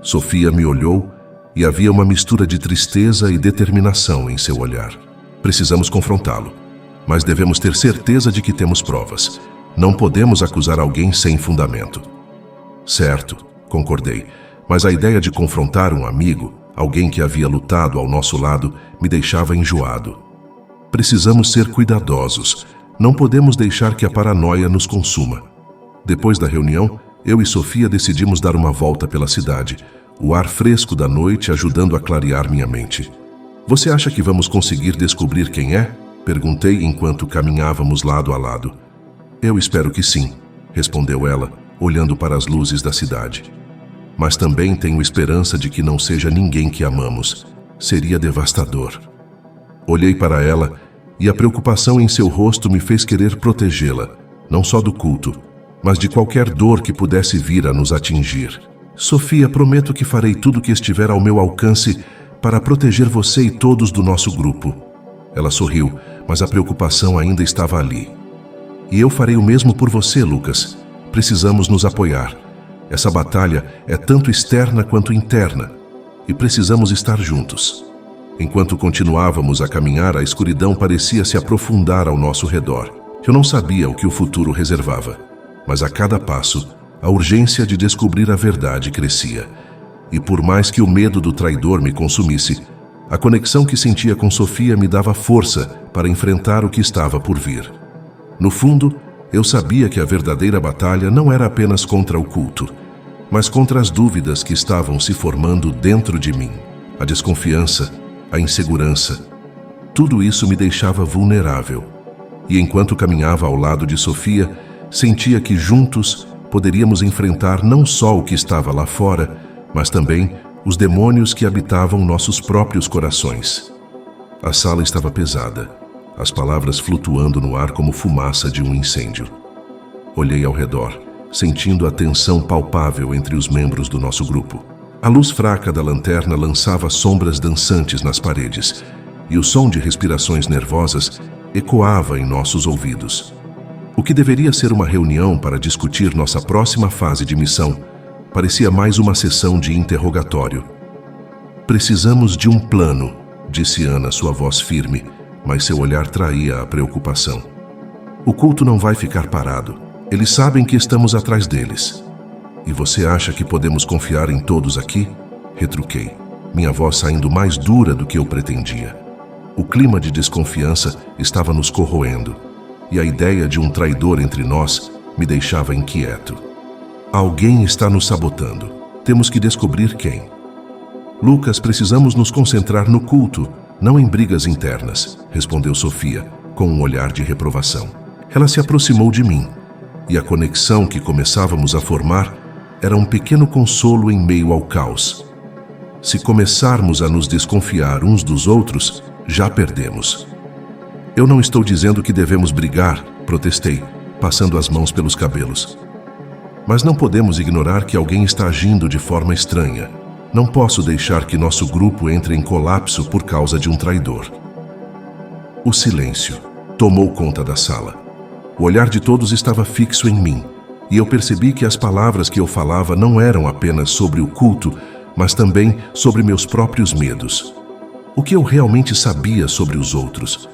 Sofia me olhou e havia uma mistura de tristeza e determinação em seu olhar. Precisamos confrontá-lo, mas devemos ter certeza de que temos provas. Não podemos acusar alguém sem fundamento. Certo, concordei, mas a ideia de confrontar um amigo, alguém que havia lutado ao nosso lado, me deixava enjoado. Precisamos ser cuidadosos. Não podemos deixar que a paranoia nos consuma. Depois da reunião, eu e Sofia decidimos dar uma volta pela cidade, o ar fresco da noite ajudando a clarear minha mente. Você acha que vamos conseguir descobrir quem é? Perguntei enquanto caminhávamos lado a lado. Eu espero que sim, respondeu ela, olhando para as luzes da cidade. Mas também tenho esperança de que não seja ninguém que amamos. Seria devastador. Olhei para ela e a preocupação em seu rosto me fez querer protegê-la, não só do culto, mas de qualquer dor que pudesse vir a nos atingir. Sofia, prometo que farei tudo o que estiver ao meu alcance para proteger você e todos do nosso grupo. Ela sorriu, mas a preocupação ainda estava ali. E eu farei o mesmo por você, Lucas. Precisamos nos apoiar. Essa batalha é tanto externa quanto interna, e precisamos estar juntos. Enquanto continuávamos a caminhar, a escuridão parecia se aprofundar ao nosso redor. Eu não sabia o que o futuro reservava, mas a cada passo, a urgência de descobrir a verdade crescia. E por mais que o medo do traidor me consumisse, a conexão que sentia com Sofia me dava força para enfrentar o que estava por vir. No fundo, eu sabia que a verdadeira batalha não era apenas contra o culto, mas contra as dúvidas que estavam se formando dentro de mim. A desconfiança, a insegurança, tudo isso me deixava vulnerável. E enquanto caminhava ao lado de Sofia, sentia que juntos poderíamos enfrentar não só o que estava lá fora, mas também os demônios que habitavam nossos próprios corações. A sala estava pesada, as palavras flutuando no ar como fumaça de um incêndio. Olhei ao redor, sentindo a tensão palpável entre os membros do nosso grupo. A luz fraca da lanterna lançava sombras dançantes nas paredes, e o som de respirações nervosas ecoava em nossos ouvidos. O que deveria ser uma reunião para discutir nossa próxima fase de missão parecia mais uma sessão de interrogatório. Precisamos de um plano, disse Ana, sua voz firme, mas seu olhar traía a preocupação. O culto não vai ficar parado. Eles sabem que estamos atrás deles. E você acha que podemos confiar em todos aqui? Retruquei, minha voz saindo mais dura do que eu pretendia. O clima de desconfiança estava nos corroendo, e a ideia de um traidor entre nós me deixava inquieto. Alguém está nos sabotando. Temos que descobrir quem. Lucas, precisamos nos concentrar no culto, não em brigas internas, respondeu Sofia, com um olhar de reprovação. Ela se aproximou de mim, e a conexão que começávamos a formar era um pequeno consolo em meio ao caos. Se começarmos a nos desconfiar uns dos outros, já perdemos. Eu não estou dizendo que devemos brigar, protestei, passando as mãos pelos cabelos. Mas não podemos ignorar que alguém está agindo de forma estranha. Não posso deixar que nosso grupo entre em colapso por causa de um traidor. O silêncio tomou conta da sala. O olhar de todos estava fixo em mim, e eu percebi que as palavras que eu falava não eram apenas sobre o culto, mas também sobre meus próprios medos. O que eu realmente sabia sobre os outros?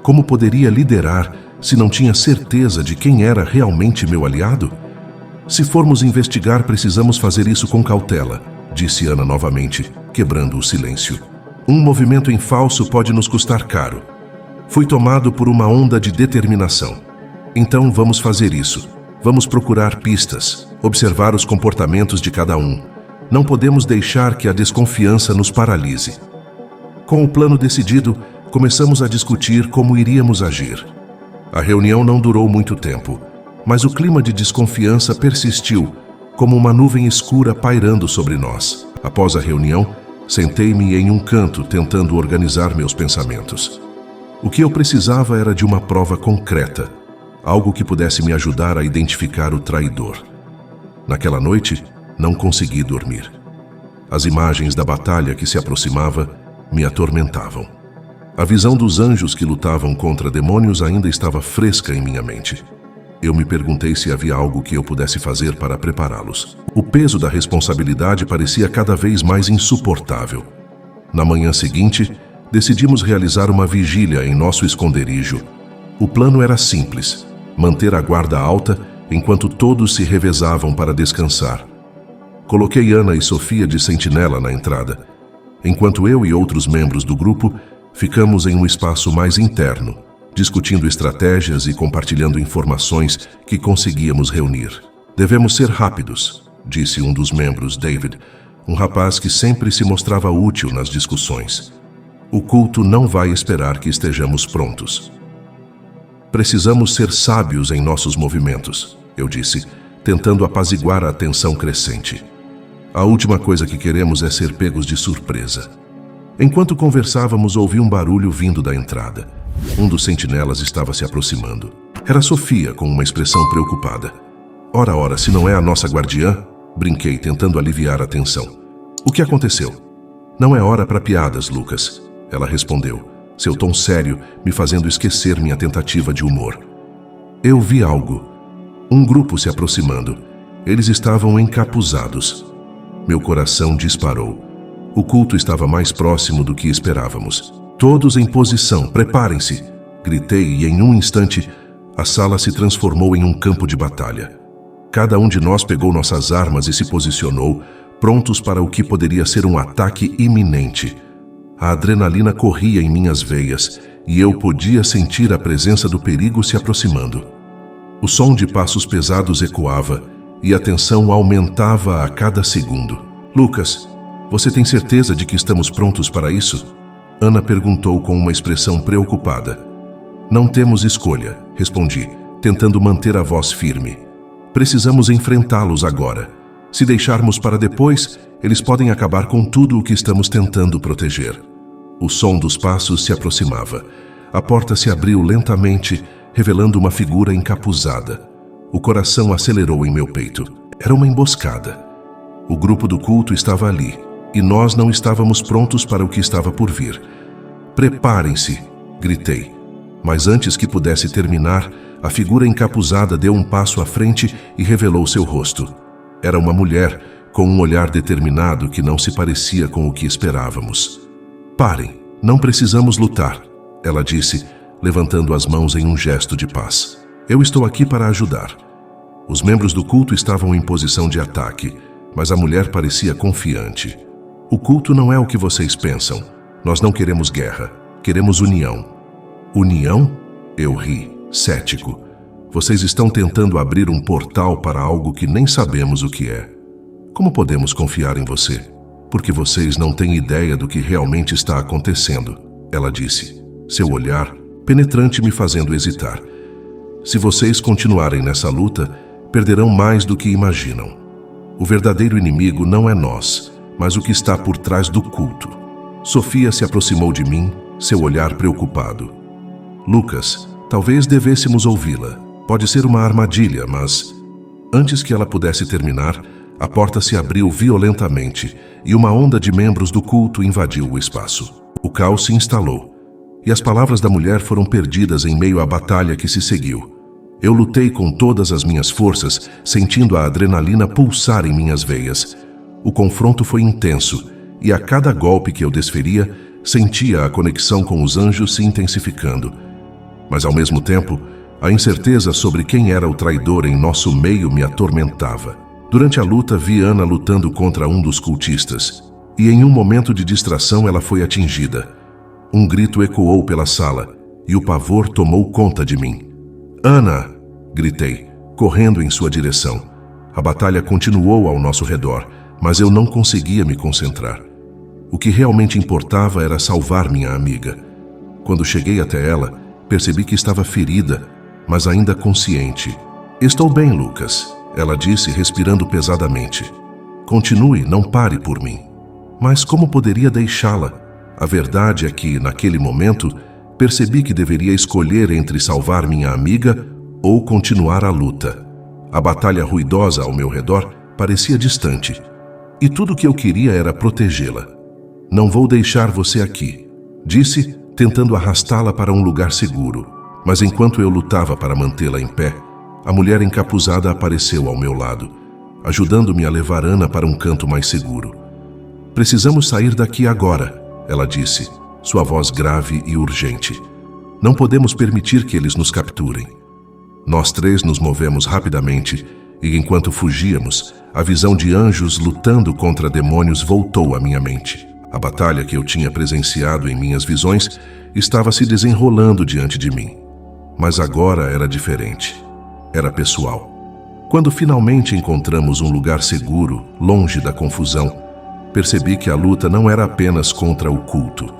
Como poderia liderar se não tinha certeza de quem era realmente meu aliado? Se formos investigar, precisamos fazer isso com cautela, disse Ana novamente, quebrando o silêncio. Um movimento em falso pode nos custar caro. Fui tomado por uma onda de determinação. Então vamos fazer isso. Vamos procurar pistas, observar os comportamentos de cada um. Não podemos deixar que a desconfiança nos paralise. Com o plano decidido, começamos a discutir como iríamos agir. A reunião não durou muito tempo, mas o clima de desconfiança persistiu, como uma nuvem escura pairando sobre nós. Após a reunião, sentei-me em um canto tentando organizar meus pensamentos. O que eu precisava era de uma prova concreta, algo que pudesse me ajudar a identificar o traidor. Naquela noite, não consegui dormir. As imagens da batalha que se aproximava me atormentavam. A visão dos anjos que lutavam contra demônios ainda estava fresca em minha mente. Eu me perguntei se havia algo que eu pudesse fazer para prepará-los. O peso da responsabilidade parecia cada vez mais insuportável. Na manhã seguinte, decidimos realizar uma vigília em nosso esconderijo. O plano era simples: manter a guarda alta enquanto todos se revezavam para descansar. Coloquei Ana e Sofia de sentinela na entrada, enquanto eu e outros membros do grupo ficamos em um espaço mais interno, discutindo estratégias e compartilhando informações que conseguíamos reunir. Devemos ser rápidos, disse um dos membros, David, um rapaz que sempre se mostrava útil nas discussões. O culto não vai esperar que estejamos prontos. Precisamos ser sábios em nossos movimentos, eu disse, tentando apaziguar a tensão crescente. A última coisa que queremos é ser pegos de surpresa. Enquanto conversávamos, ouvi um barulho vindo da entrada. Um dos sentinelas estava se aproximando. Era Sofia, com uma expressão preocupada. Ora, se não é a nossa guardiã? Brinquei, tentando aliviar a tensão. O que aconteceu? Não é hora para piadas, Lucas. Ela respondeu, seu tom sério me fazendo esquecer minha tentativa de humor. Eu vi algo. Um grupo se aproximando. Eles estavam encapuzados. Meu coração disparou. O culto estava mais próximo do que esperávamos. Todos em posição, preparem-se! Gritei e em um instante, a sala se transformou em um campo de batalha. Cada um de nós pegou nossas armas e se posicionou, prontos para o que poderia ser um ataque iminente. A adrenalina corria em minhas veias e eu podia sentir a presença do perigo se aproximando. O som de passos pesados ecoava e a tensão aumentava a cada segundo. Lucas, você tem certeza de que estamos prontos para isso? Ana perguntou com uma expressão preocupada. Não temos escolha, respondi, tentando manter a voz firme. Precisamos enfrentá-los agora. Se deixarmos para depois, eles podem acabar com tudo o que estamos tentando proteger. O som dos passos se aproximava. A porta se abriu lentamente, revelando uma figura encapuzada. O coração acelerou em meu peito. Era uma emboscada. O grupo do culto estava ali, e nós não estávamos prontos para o que estava por vir. Preparem-se, gritei. Mas antes que pudesse terminar, a figura encapuzada deu um passo à frente e revelou seu rosto. Era uma mulher, com um olhar determinado que não se parecia com o que esperávamos. Parem, não precisamos lutar, ela disse, levantando as mãos em um gesto de paz. Eu estou aqui para ajudar. Os membros do culto estavam em posição de ataque, mas a mulher parecia confiante. O culto não é o que vocês pensam. Nós não queremos guerra, queremos união. União? Eu ri, cético. Vocês estão tentando abrir um portal para algo que nem sabemos o que é. Como podemos confiar em você? Porque vocês não têm ideia do que realmente está acontecendo, ela disse, seu olhar penetrante me fazendo hesitar. Se vocês continuarem nessa luta, perderão mais do que imaginam. O verdadeiro inimigo não é nós, mas o que está por trás do culto. Sofia se aproximou de mim, seu olhar preocupado. Lucas, talvez devêssemos ouvi-la. Pode ser uma armadilha, mas... Antes que ela pudesse terminar, a porta se abriu violentamente e uma onda de membros do culto invadiu o espaço. O caos se instalou, e as palavras da mulher foram perdidas em meio à batalha que se seguiu. Eu lutei com todas as minhas forças, sentindo a adrenalina pulsar em minhas veias. O confronto foi intenso, e a cada golpe que eu desferia, sentia a conexão com os anjos se intensificando. Mas ao mesmo tempo, a incerteza sobre quem era o traidor em nosso meio me atormentava. Durante a luta, vi Ana lutando contra um dos cultistas, e em um momento de distração ela foi atingida. Um grito ecoou pela sala, e o pavor tomou conta de mim. Ana! Gritei, correndo em sua direção. A batalha continuou ao nosso redor, mas eu não conseguia me concentrar. O que realmente importava era salvar minha amiga. Quando cheguei até ela, percebi que estava ferida, mas ainda consciente. Estou bem, Lucas, ela disse, respirando pesadamente. Continue, não pare por mim. Mas como poderia deixá-la? A verdade é que, naquele momento, percebi que deveria escolher entre salvar minha amiga ou continuar a luta. A batalha ruidosa ao meu redor parecia distante, e tudo o que eu queria era protegê-la. Não vou deixar você aqui, disse, tentando arrastá-la para um lugar seguro. Mas enquanto eu lutava para mantê-la em pé, a mulher encapuzada apareceu ao meu lado, ajudando-me a levar Ana para um canto mais seguro. Precisamos sair daqui agora, ela disse, sua voz grave e urgente. Não podemos permitir que eles nos capturem. Nós três nos movemos rapidamente e, enquanto fugíamos, a visão de anjos lutando contra demônios voltou à minha mente. A batalha que eu tinha presenciado em minhas visões estava se desenrolando diante de mim. Mas agora era diferente. Era pessoal. Quando finalmente encontramos um lugar seguro, longe da confusão, percebi que a luta não era apenas contra o culto,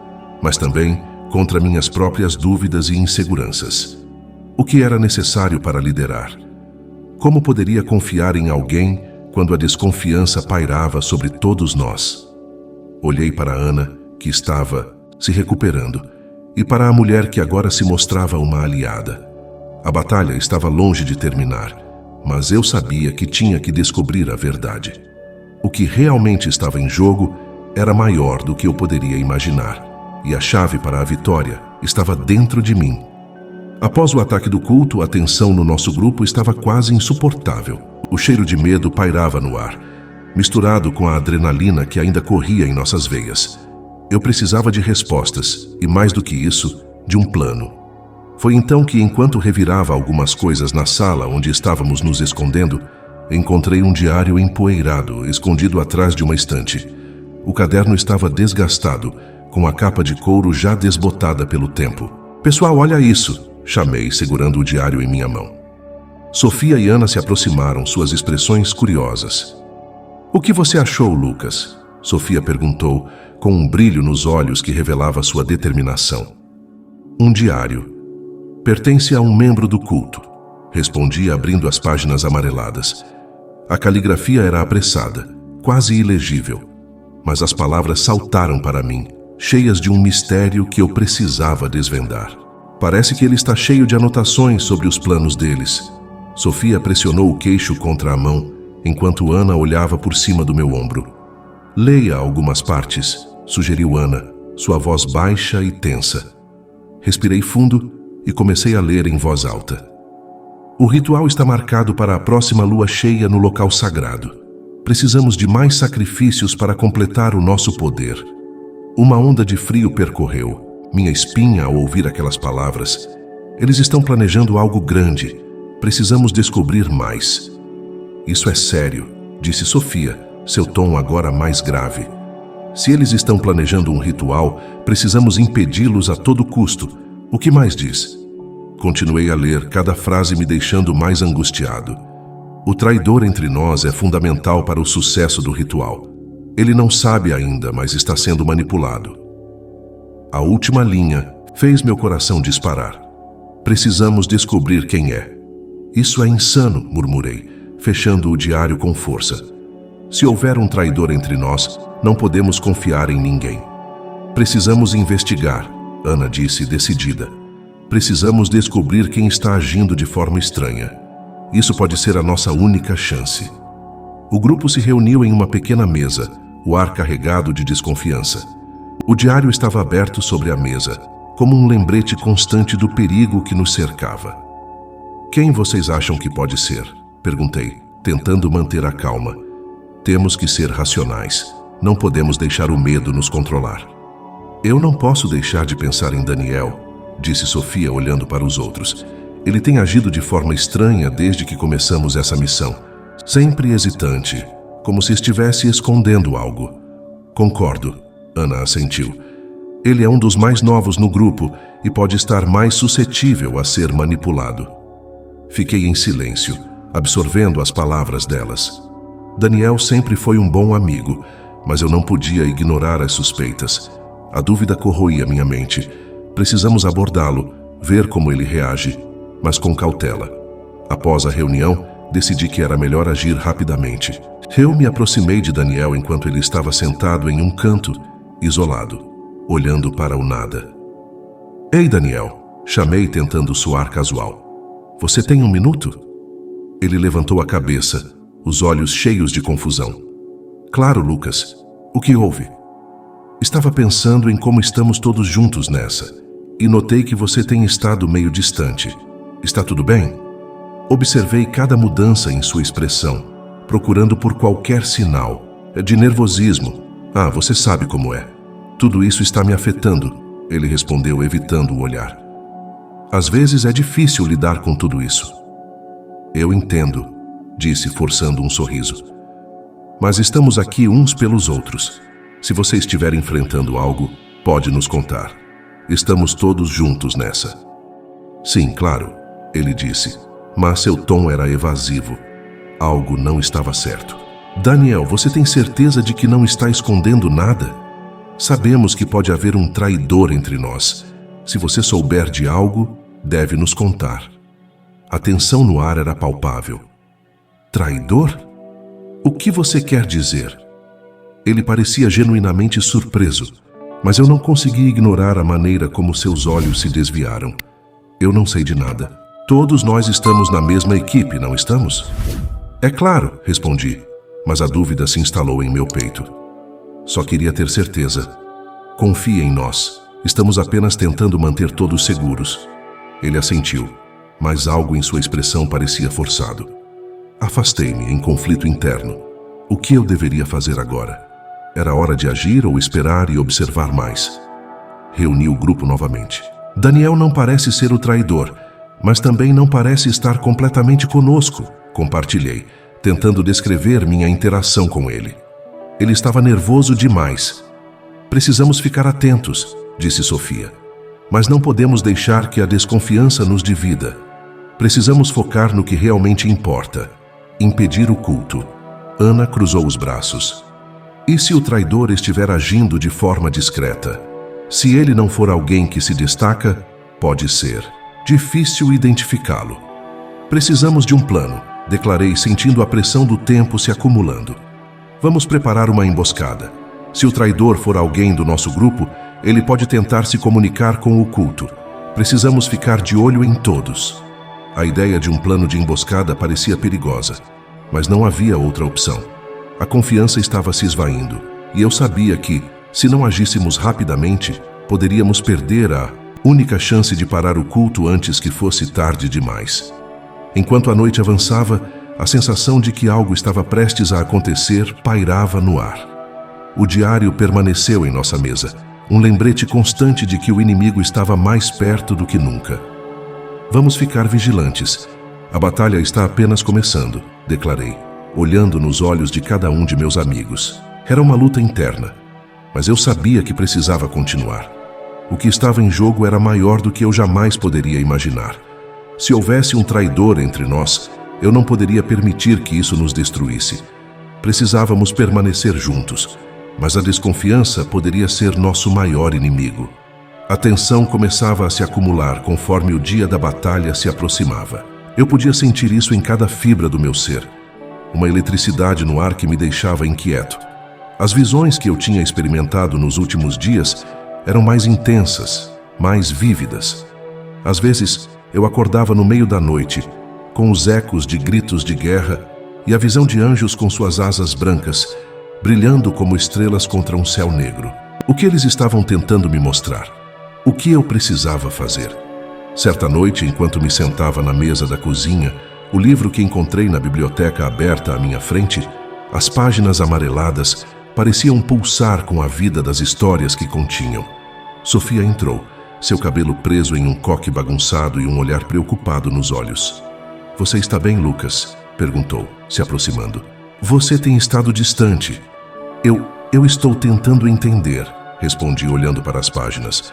mas também contra minhas próprias dúvidas e inseguranças. O que era necessário para liderar? Como poderia confiar em alguém quando a desconfiança pairava sobre todos nós? Olhei para Ana, que estava se recuperando, e para a mulher que agora se mostrava uma aliada. A batalha estava longe de terminar, mas eu sabia que tinha que descobrir a verdade. O que realmente estava em jogo era maior do que eu poderia imaginar, e a chave para a vitória estava dentro de mim. Após o ataque do culto, a tensão no nosso grupo estava quase insuportável. O cheiro de medo pairava no ar, misturado com a adrenalina que ainda corria em nossas veias. Eu precisava de respostas, e mais do que isso, de um plano. Foi então que, enquanto revirava algumas coisas na sala onde estávamos nos escondendo, encontrei um diário empoeirado, escondido atrás de uma estante. O caderno estava desgastado, com a capa de couro já desbotada pelo tempo. "Pessoal, olha isso!" chamei, segurando o diário em minha mão. Sofia e Ana se aproximaram, suas expressões curiosas. "O que você achou, Lucas?" Sofia perguntou, com um brilho nos olhos que revelava sua determinação. "Um diário. Pertence a um membro do culto", respondi, abrindo as páginas amareladas. A caligrafia era apressada, quase ilegível, mas as palavras saltaram para mim, cheias de um mistério que eu precisava desvendar. "Parece que ele está cheio de anotações sobre os planos deles." Sofia pressionou o queixo contra a mão, enquanto Ana olhava por cima do meu ombro. "Leia algumas partes", sugeriu Ana, sua voz baixa e tensa. Respirei fundo e comecei a ler em voz alta. "O ritual está marcado para a próxima lua cheia no local sagrado. Precisamos de mais sacrifícios para completar o nosso poder." Uma onda de frio percorreu minha espinha ao ouvir aquelas palavras. "Eles estão planejando algo grande. Precisamos descobrir mais." "Isso é sério", disse Sofia, seu tom agora mais grave. "Se eles estão planejando um ritual, precisamos impedi-los a todo custo. O que mais diz?" Continuei a ler, cada frase me deixando mais angustiado. "O traidor entre nós é fundamental para o sucesso do ritual. Ele não sabe ainda, mas está sendo manipulado." A última linha fez meu coração disparar. "Precisamos descobrir quem é." "Isso é insano", murmurei, fechando o diário com força. "Se houver um traidor entre nós, não podemos confiar em ninguém." "Precisamos investigar", Ana disse, decidida. "Precisamos descobrir quem está agindo de forma estranha. Isso pode ser a nossa única chance." O grupo se reuniu em uma pequena mesa, o ar carregado de desconfiança. O diário estava aberto sobre a mesa, como um lembrete constante do perigo que nos cercava. "Quem vocês acham que pode ser?" perguntei, tentando manter a calma. "Temos que ser racionais. Não podemos deixar o medo nos controlar." "Eu não posso deixar de pensar em Daniel", disse Sofia, olhando para os outros. "Ele tem agido de forma estranha desde que começamos essa missão. Sempre hesitante, como se estivesse escondendo algo." "Concordo", Ana assentiu. "Ele é um dos mais novos no grupo e pode estar mais suscetível a ser manipulado." Fiquei em silêncio, absorvendo as palavras delas. Daniel sempre foi um bom amigo, mas eu não podia ignorar as suspeitas. A dúvida corroía minha mente. Precisamos abordá-lo, ver como ele reage, mas com cautela. Após a reunião, decidi que era melhor agir rapidamente. Eu me aproximei de Daniel enquanto ele estava sentado em um canto, isolado, olhando para o nada. "Ei, Daniel", chamei tentando soar casual. "Você tem um minuto?" Ele levantou a cabeça, os olhos cheios de confusão. "Claro, Lucas. O que houve?" "Estava pensando em como estamos todos juntos nessa, e notei que você tem estado meio distante. Está tudo bem?" Observei cada mudança em sua expressão, procurando por qualquer sinal de nervosismo. "Ah, você sabe como é. Tudo isso está me afetando", ele respondeu, evitando o olhar. "Às vezes é difícil lidar com tudo isso." "Eu entendo", disse, forçando um sorriso. "Mas estamos aqui uns pelos outros. Se você estiver enfrentando algo, pode nos contar. Estamos todos juntos nessa." "Sim, claro", ele disse, mas seu tom era evasivo. Algo não estava certo. "Daniel, você tem certeza de que não está escondendo nada? Sabemos que pode haver um traidor entre nós. Se você souber de algo, deve nos contar." A tensão no ar era palpável. "Traidor? O que você quer dizer?" Ele parecia genuinamente surpreso, mas eu não consegui ignorar a maneira como seus olhos se desviaram. "Eu não sei de nada. Todos nós estamos na mesma equipe, não estamos? É claro, respondi, mas a dúvida se instalou em meu peito. Só queria ter certeza. Confie em nós. Estamos apenas tentando manter todos seguros. Ele assentiu, mas algo em sua expressão parecia forçado. Afastei-me em conflito interno. O que eu deveria fazer agora? Era hora de agir ou esperar e observar mais? Reuni o grupo novamente. Daniel não parece ser o traidor, mas também não parece estar completamente conosco, compartilhei, tentando descrever minha interação com ele. Ele estava nervoso demais. Precisamos ficar atentos, disse Sofia. Mas não podemos deixar que a desconfiança nos divida. Precisamos focar no que realmente importa. Impedir o culto. Ana cruzou os braços. E se o traidor estiver agindo de forma discreta? Se ele não for alguém que se destaca, pode ser difícil identificá-lo. Precisamos de um plano, declarei, sentindo a pressão do tempo se acumulando. Vamos preparar uma emboscada. Se o traidor for alguém do nosso grupo, ele pode tentar se comunicar com o culto. Precisamos ficar de olho em todos. A ideia de um plano de emboscada parecia perigosa, mas não havia outra opção. A confiança estava se esvaindo, e eu sabia que, se não agíssemos rapidamente, poderíamos perder a única chance de parar o culto antes que fosse tarde demais. Enquanto a noite avançava, a sensação de que algo estava prestes a acontecer pairava no ar. O diário permaneceu em nossa mesa, um lembrete constante de que o inimigo estava mais perto do que nunca. Vamos ficar vigilantes. A batalha está apenas começando, declarei, olhando nos olhos de cada um de meus amigos. Era uma luta interna, mas eu sabia que precisava continuar. O que estava em jogo era maior do que eu jamais poderia imaginar. Se houvesse um traidor entre nós, eu não poderia permitir que isso nos destruísse. Precisávamos permanecer juntos, mas a desconfiança poderia ser nosso maior inimigo. A tensão começava a se acumular conforme o dia da batalha se aproximava. Eu podia sentir isso em cada fibra do meu ser. Uma eletricidade no ar que me deixava inquieto. As visões que eu tinha experimentado nos últimos dias eram mais intensas, mais vívidas. Às vezes, eu acordava no meio da noite, com os ecos de gritos de guerra e a visão de anjos com suas asas brancas, brilhando como estrelas contra um céu negro. O que eles estavam tentando me mostrar? O que eu precisava fazer? Certa noite, enquanto me sentava na mesa da cozinha, o livro que encontrei na biblioteca aberta à minha frente, as páginas amareladas pareciam pulsar com a vida das histórias que continham. Sofia entrou, seu cabelo preso em um coque bagunçado e um olhar preocupado nos olhos. "Você está bem, Lucas?", perguntou, se aproximando. "Você tem estado distante." Eu estou tentando entender", respondi olhando para as páginas.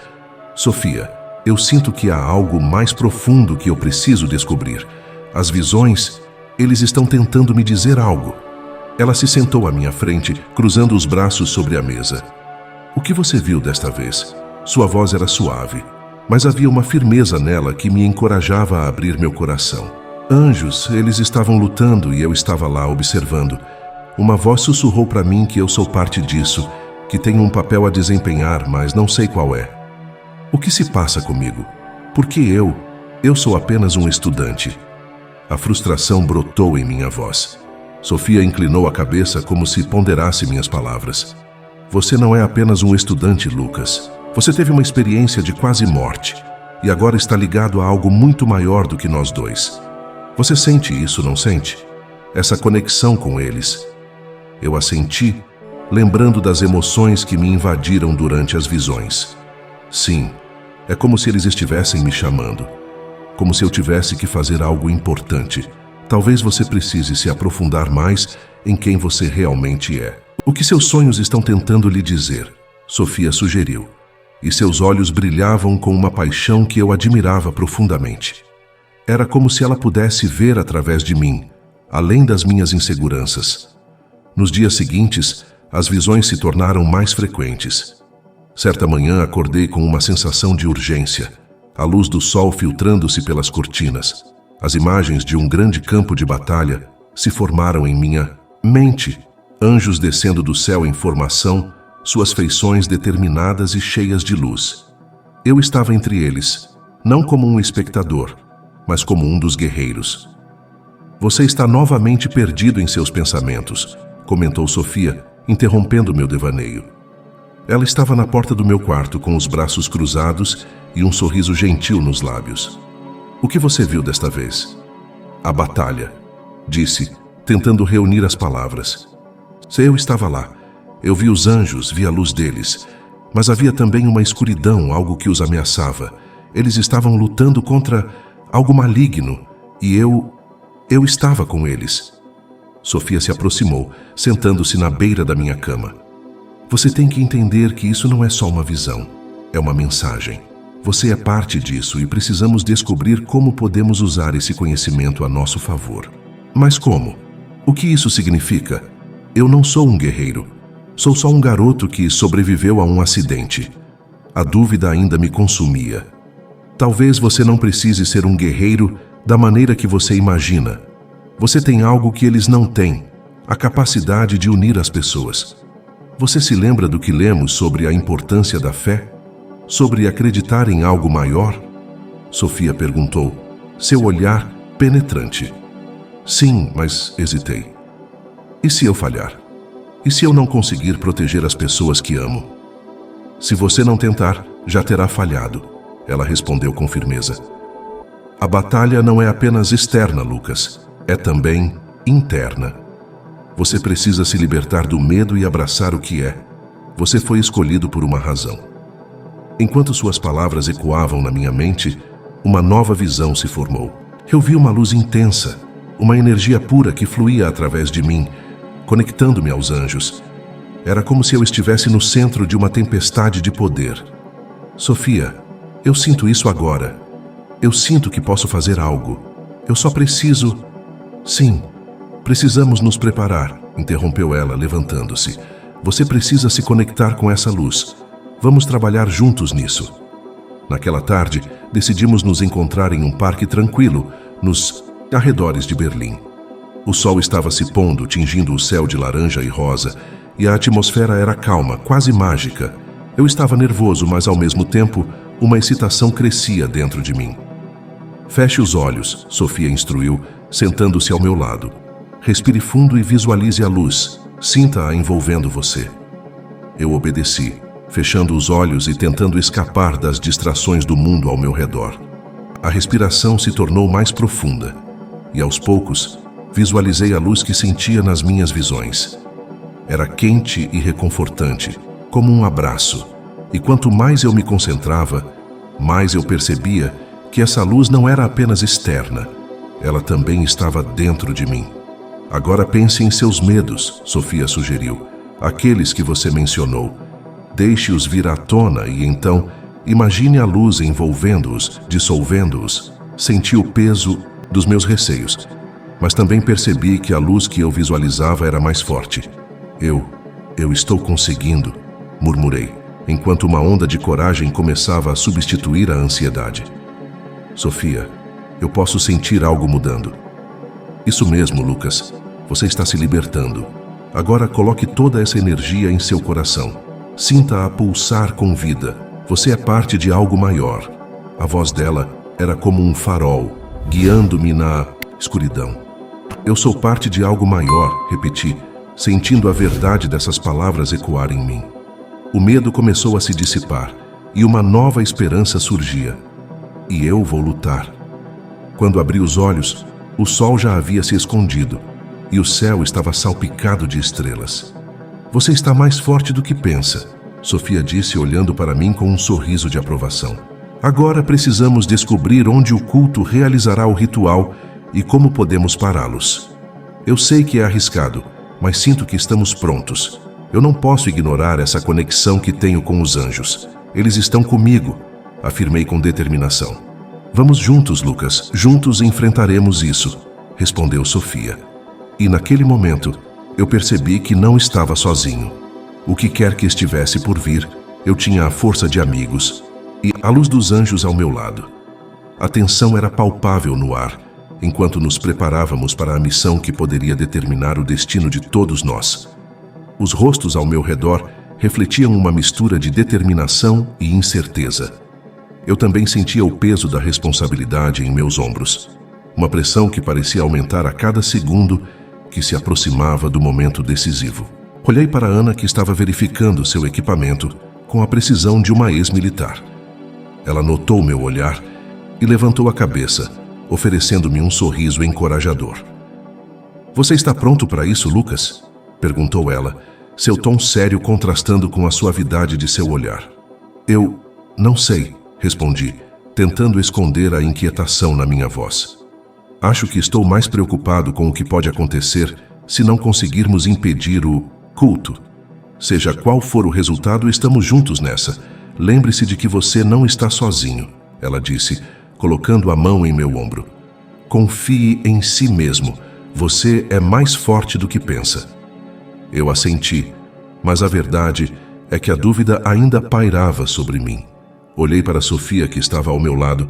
"Sofia, eu sinto que há algo mais profundo que eu preciso descobrir. As visões, eles estão tentando me dizer algo." Ela se sentou à minha frente, cruzando os braços sobre a mesa. "O que você viu desta vez?" Sua voz era suave, mas havia uma firmeza nela que me encorajava a abrir meu coração. "Anjos, eles estavam lutando e eu estava lá observando. Uma voz sussurrou para mim que eu sou parte disso, que tenho um papel a desempenhar, mas não sei qual é. O que se passa comigo? Porque eu sou apenas um estudante." A frustração brotou em minha voz. Sofia inclinou a cabeça como se ponderasse minhas palavras. "Você não é apenas um estudante, Lucas. Você teve uma experiência de quase morte e agora está ligado a algo muito maior do que nós dois. Você sente isso, não sente? Essa conexão com eles." Eu assenti, lembrando das emoções que me invadiram durante as visões. "Sim, é como se eles estivessem me chamando. Como se eu tivesse que fazer algo importante. Talvez você precise se aprofundar mais em quem você realmente é. O que seus sonhos estão tentando lhe dizer?", Sofia sugeriu, e seus olhos brilhavam com uma paixão que eu admirava profundamente. Era como se ela pudesse ver através de mim, além das minhas inseguranças. Nos dias seguintes, as visões se tornaram mais frequentes. Certa manhã acordei com uma sensação de urgência, a luz do sol filtrando-se pelas cortinas. As imagens de um grande campo de batalha se formaram em minha mente, anjos descendo do céu em formação, suas feições determinadas e cheias de luz. Eu estava entre eles, não como um espectador, mas como um dos guerreiros. Você está novamente perdido em seus pensamentos, comentou Sofia, interrompendo meu devaneio. Ela estava na porta do meu quarto com os braços cruzados e um sorriso gentil nos lábios. O que você viu desta vez? A batalha, disse, tentando reunir as palavras. Eu estava lá. Eu vi os anjos, vi a luz deles, mas havia também uma escuridão, algo que os ameaçava. Eles estavam lutando contra algo maligno e eu estava com eles. Sofia se aproximou, sentando-se na beira da minha cama. Você tem que entender que isso não é só uma visão, é uma mensagem. Você é parte disso e precisamos descobrir como podemos usar esse conhecimento a nosso favor. Mas como? O que isso significa? Eu não sou um guerreiro. Sou só um garoto que sobreviveu a um acidente. A dúvida ainda me consumia. Talvez você não precise ser um guerreiro da maneira que você imagina. Você tem algo que eles não têm, a capacidade de unir as pessoas. Você se lembra do que lemos sobre a importância da fé? Sobre acreditar em algo maior? Sofia perguntou, seu olhar penetrante. Sim, mas hesitei. E se eu falhar? E se eu não conseguir proteger as pessoas que amo? Se você não tentar, já terá falhado, ela respondeu com firmeza. A batalha não é apenas externa, Lucas, é também interna. Você precisa se libertar do medo e abraçar o que é. Você foi escolhido por uma razão. Enquanto suas palavras ecoavam na minha mente, uma nova visão se formou. Eu vi uma luz intensa, uma energia pura que fluía através de mim, conectando-me aos anjos. Era como se eu estivesse no centro de uma tempestade de poder. Sofia, eu sinto isso agora. Eu sinto que posso fazer algo. Eu só preciso... Sim, precisamos nos preparar, interrompeu ela, levantando-se. Você precisa se conectar com essa luz. Vamos trabalhar juntos nisso. Naquela tarde, decidimos nos encontrar em um parque tranquilo, nos arredores de Berlim. O sol estava se pondo, tingindo o céu de laranja e rosa, e a atmosfera era calma, quase mágica. Eu estava nervoso, mas ao mesmo tempo, uma excitação crescia dentro de mim. Feche os olhos, Sofia instruiu, sentando-se ao meu lado. Respire fundo e visualize a luz. Sinta-a envolvendo você. Eu obedeci, fechando os olhos e tentando escapar das distrações do mundo ao meu redor. A respiração se tornou mais profunda, e aos poucos, visualizei a luz que sentia nas minhas visões. Era quente e reconfortante, como um abraço. E quanto mais eu me concentrava, mais eu percebia que essa luz não era apenas externa, ela também estava dentro de mim. Agora pense em seus medos, Sofia sugeriu, aqueles que você mencionou. Deixe-os vir à tona e então imagine a luz envolvendo-os, dissolvendo-os. Senti o peso dos meus receios, mas também percebi que a luz que eu visualizava era mais forte. Eu estou conseguindo, murmurei, enquanto uma onda de coragem começava a substituir a ansiedade. Sofia, eu posso sentir algo mudando. Isso mesmo, Lucas. Você está se libertando. Agora coloque toda essa energia em seu coração. Sinta-a pulsar com vida. Você é parte de algo maior. A voz dela era como um farol, guiando-me na escuridão. Eu sou parte de algo maior, repeti, sentindo a verdade dessas palavras ecoar em mim. O medo começou a se dissipar e uma nova esperança surgia. E eu vou lutar. Quando abri os olhos, o sol já havia se escondido e o céu estava salpicado de estrelas. Você está mais forte do que pensa, Sofia disse olhando para mim com um sorriso de aprovação. Agora precisamos descobrir onde o culto realizará o ritual e como podemos pará-los. Eu sei que é arriscado, mas sinto que estamos prontos. Eu não posso ignorar essa conexão que tenho com os anjos. Eles estão comigo, afirmei com determinação. Vamos juntos, Lucas. Juntos enfrentaremos isso, respondeu Sofia. E naquele momento, eu percebi que não estava sozinho. O que quer que estivesse por vir, eu tinha a força de amigos e a luz dos anjos ao meu lado. A tensão era palpável no ar, enquanto nos preparávamos para a missão que poderia determinar o destino de todos nós. Os rostos ao meu redor refletiam uma mistura de determinação e incerteza. Eu também sentia o peso da responsabilidade em meus ombros. Uma pressão que parecia aumentar a cada segundo que se aproximava do momento decisivo. Olhei para Ana, que estava verificando seu equipamento com a precisão de uma ex-militar. Ela notou meu olhar e levantou a cabeça, oferecendo-me um sorriso encorajador. "Você está pronto para isso, Lucas?" perguntou ela, seu tom sério contrastando com a suavidade de seu olhar. "Eu não sei", respondi, tentando esconder a inquietação na minha voz. "Acho que estou mais preocupado com o que pode acontecer se não conseguirmos impedir o culto. Seja qual for o resultado, estamos juntos nessa. Lembre-se de que você não está sozinho", ela disse, colocando a mão em meu ombro. "Confie em si mesmo. Você é mais forte do que pensa." Eu assenti, mas a verdade é que a dúvida ainda pairava sobre mim. Olhei para Sofia, que estava ao meu lado,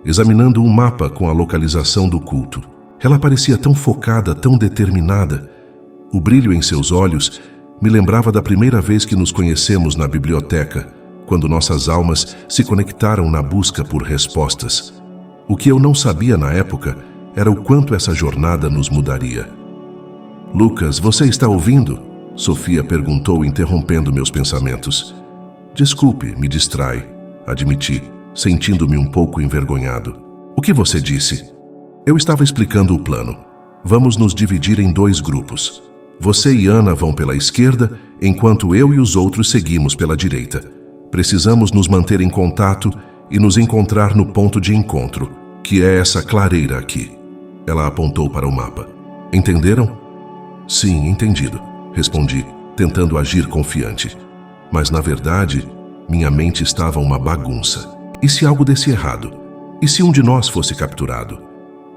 examinando um mapa com a localização do culto. Ela parecia tão focada, tão determinada. O brilho em seus olhos me lembrava da primeira vez que nos conhecemos na biblioteca, quando nossas almas se conectaram na busca por respostas. O que eu não sabia na época era o quanto essa jornada nos mudaria. "Lucas, você está ouvindo?" Sofia perguntou, interrompendo meus pensamentos. "Desculpe, me distrai", admiti, sentindo-me um pouco envergonhado. "O que você disse?" Eu estava explicando o plano. "Vamos nos dividir em 2 grupos. Você e Ana vão pela esquerda, enquanto eu e os outros seguimos pela direita. Precisamos nos manter em contato e nos encontrar no ponto de encontro, que é essa clareira aqui." Ela apontou para o mapa. "Entenderam?" "Sim, entendido", respondi, tentando agir confiante. Mas, na verdade, minha mente estava uma bagunça. E se algo desse errado? E se um de nós fosse capturado?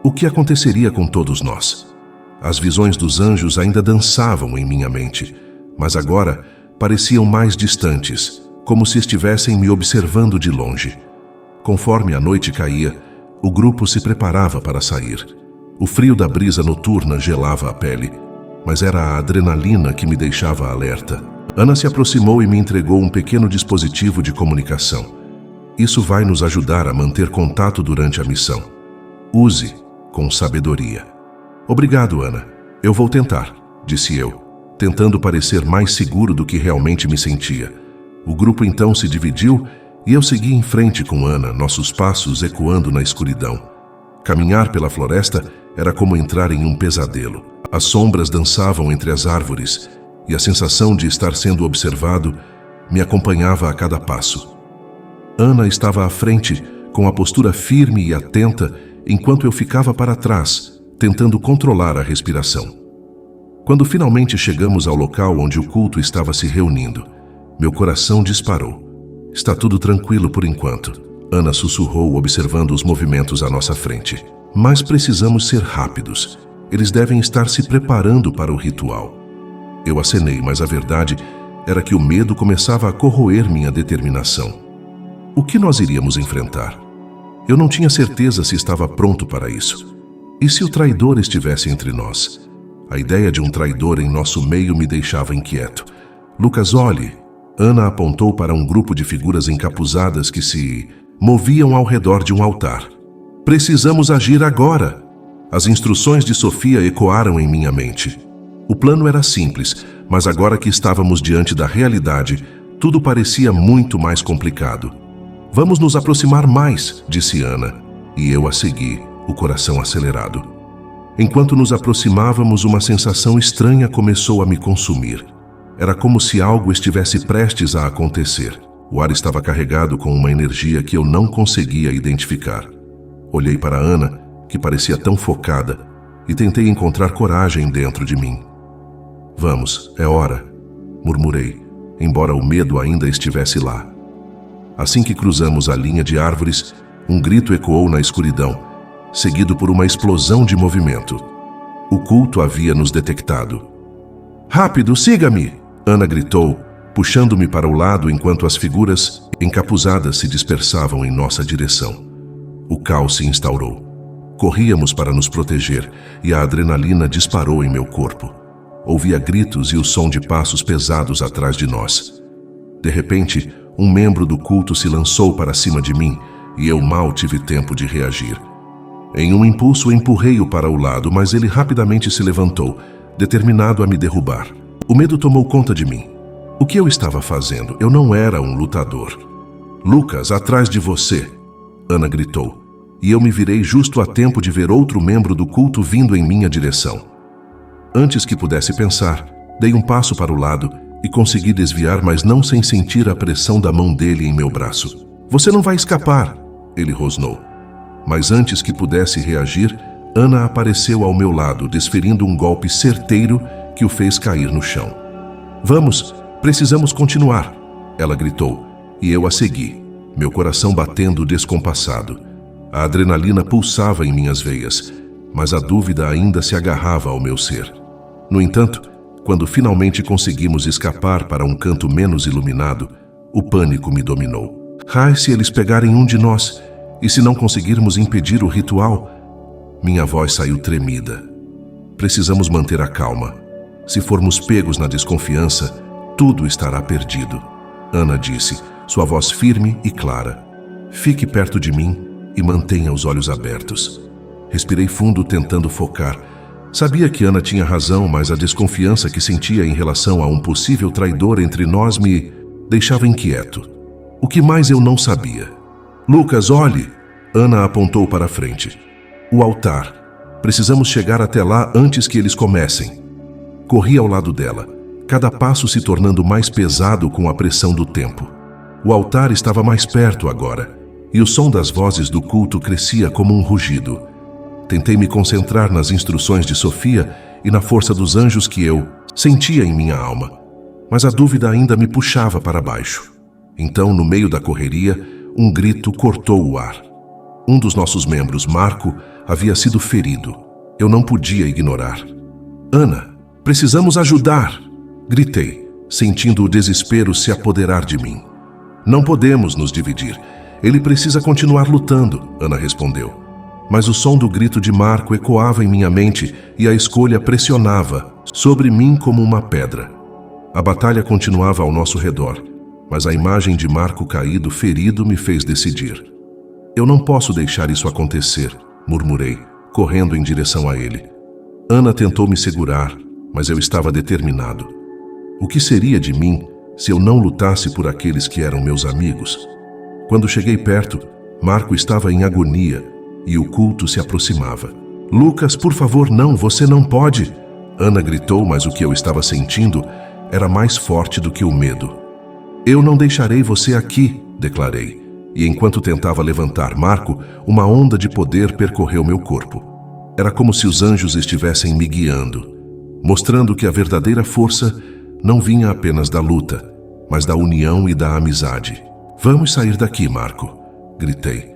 O que aconteceria com todos nós? As visões dos anjos ainda dançavam em minha mente, mas agora pareciam mais distantes, como se estivessem me observando de longe. Conforme a noite caía, o grupo se preparava para sair. O frio da brisa noturna gelava a pele, mas era a adrenalina que me deixava alerta. Ana se aproximou e me entregou um pequeno dispositivo de comunicação. "Isso vai nos ajudar a manter contato durante a missão. Use com sabedoria." "Obrigado, Ana. Eu vou tentar", disse eu, tentando parecer mais seguro do que realmente me sentia. O grupo então se dividiu e eu segui em frente com Ana, nossos passos ecoando na escuridão. Caminhar pela floresta era como entrar em um pesadelo. As sombras dançavam entre as árvores e a sensação de estar sendo observado me acompanhava a cada passo. Ana estava à frente, com a postura firme e atenta, enquanto eu ficava para trás, tentando controlar a respiração. Quando finalmente chegamos ao local onde o culto estava se reunindo, meu coração disparou. "Está tudo tranquilo por enquanto", Ana sussurrou, observando os movimentos à nossa frente. "Mas precisamos ser rápidos. Eles devem estar se preparando para o ritual." Eu acenei, mas a verdade era que o medo começava a corroer minha determinação. O que nós iríamos enfrentar? Eu não tinha certeza se estava pronto para isso. E se o traidor estivesse entre nós? A ideia de um traidor em nosso meio me deixava inquieto. "Lucas, olhe." Ana apontou para um grupo de figuras encapuzadas que se moviam ao redor de um altar. "Precisamos agir agora." As instruções de Sofia ecoaram em minha mente. O plano era simples, mas agora que estávamos diante da realidade, tudo parecia muito mais complicado. "Vamos nos aproximar mais", disse Ana, e eu a segui, o coração acelerado. Enquanto nos aproximávamos, uma sensação estranha começou a me consumir. Era como se algo estivesse prestes a acontecer. O ar estava carregado com uma energia que eu não conseguia identificar. Olhei para Ana, que parecia tão focada, e tentei encontrar coragem dentro de mim. "Vamos, é hora", murmurei, embora o medo ainda estivesse lá. Assim que cruzamos a linha de árvores, um grito ecoou na escuridão, seguido por uma explosão de movimento. O culto havia nos detectado. "Rápido, siga-me!" Ana gritou, puxando-me para o lado enquanto as figuras encapuzadas se dispersavam em nossa direção. O caos se instaurou. Corríamos para nos proteger e a adrenalina disparou em meu corpo. Ouvia gritos e o som de passos pesados atrás de nós. De repente, um membro do culto se lançou para cima de mim, e eu mal tive tempo de reagir. Em um impulso, empurrei-o para o lado, mas ele rapidamente se levantou, determinado a me derrubar. O medo tomou conta de mim. O que eu estava fazendo? Eu não era um lutador. "Lucas, atrás de você!" Ana gritou, e eu me virei justo a tempo de ver outro membro do culto vindo em minha direção. Antes que pudesse pensar, dei um passo para o lado e consegui desviar, mas não sem sentir a pressão da mão dele em meu braço. "Você não vai escapar!" ele rosnou. Mas antes que pudesse reagir, Ana apareceu ao meu lado, desferindo um golpe certeiro que o fez cair no chão. "Vamos, precisamos continuar!" ela gritou, e eu a segui, meu coração batendo descompassado. A adrenalina pulsava em minhas veias, mas a dúvida ainda se agarrava ao meu ser. No entanto, quando finalmente conseguimos escapar para um canto menos iluminado, o pânico me dominou. "Ai, se eles pegarem um de nós, e se não conseguirmos impedir o ritual?" Minha voz saiu tremida. "Precisamos manter a calma. Se formos pegos na desconfiança, tudo estará perdido," Ana disse, sua voz firme e clara. "Fique perto de mim e mantenha os olhos abertos." Respirei fundo, tentando focar. Sabia que Ana tinha razão, mas a desconfiança que sentia em relação a um possível traidor entre nós me deixava inquieto. O que mais eu não sabia? "Lucas, olhe!" Ana apontou para a frente. "O altar. Precisamos chegar até lá antes que eles comecem." Corri ao lado dela, cada passo se tornando mais pesado com a pressão do tempo. O altar estava mais perto agora, e o som das vozes do culto crescia como um rugido. Tentei me concentrar nas instruções de Sofia e na força dos anjos que eu sentia em minha alma, mas a dúvida ainda me puxava para baixo. Então, no meio da correria, um grito cortou o ar. Um dos nossos membros, Marco, havia sido ferido. Eu não podia ignorar. "Ana, precisamos ajudar!" gritei, sentindo o desespero se apoderar de mim. "Não podemos nos dividir. Ele precisa continuar lutando," Ana respondeu. Mas o som do grito de Marco ecoava em minha mente e a escolha pressionava sobre mim como uma pedra. A batalha continuava ao nosso redor, mas a imagem de Marco caído, ferido, me fez decidir. "Eu não posso deixar isso acontecer," murmurei, correndo em direção a ele. Ana tentou me segurar, mas eu estava determinado. O que seria de mim se eu não lutasse por aqueles que eram meus amigos? Quando cheguei perto, Marco estava em agonia e o culto se aproximava. "Lucas, por favor, não, você não pode!" Ana gritou, mas o que eu estava sentindo era mais forte do que o medo. "Eu não deixarei você aqui," declarei, e enquanto tentava levantar Marco, uma onda de poder percorreu meu corpo. Era como se os anjos estivessem me guiando, mostrando que a verdadeira força não vinha apenas da luta, mas da união e da amizade. "Vamos sair daqui, Marco," gritei,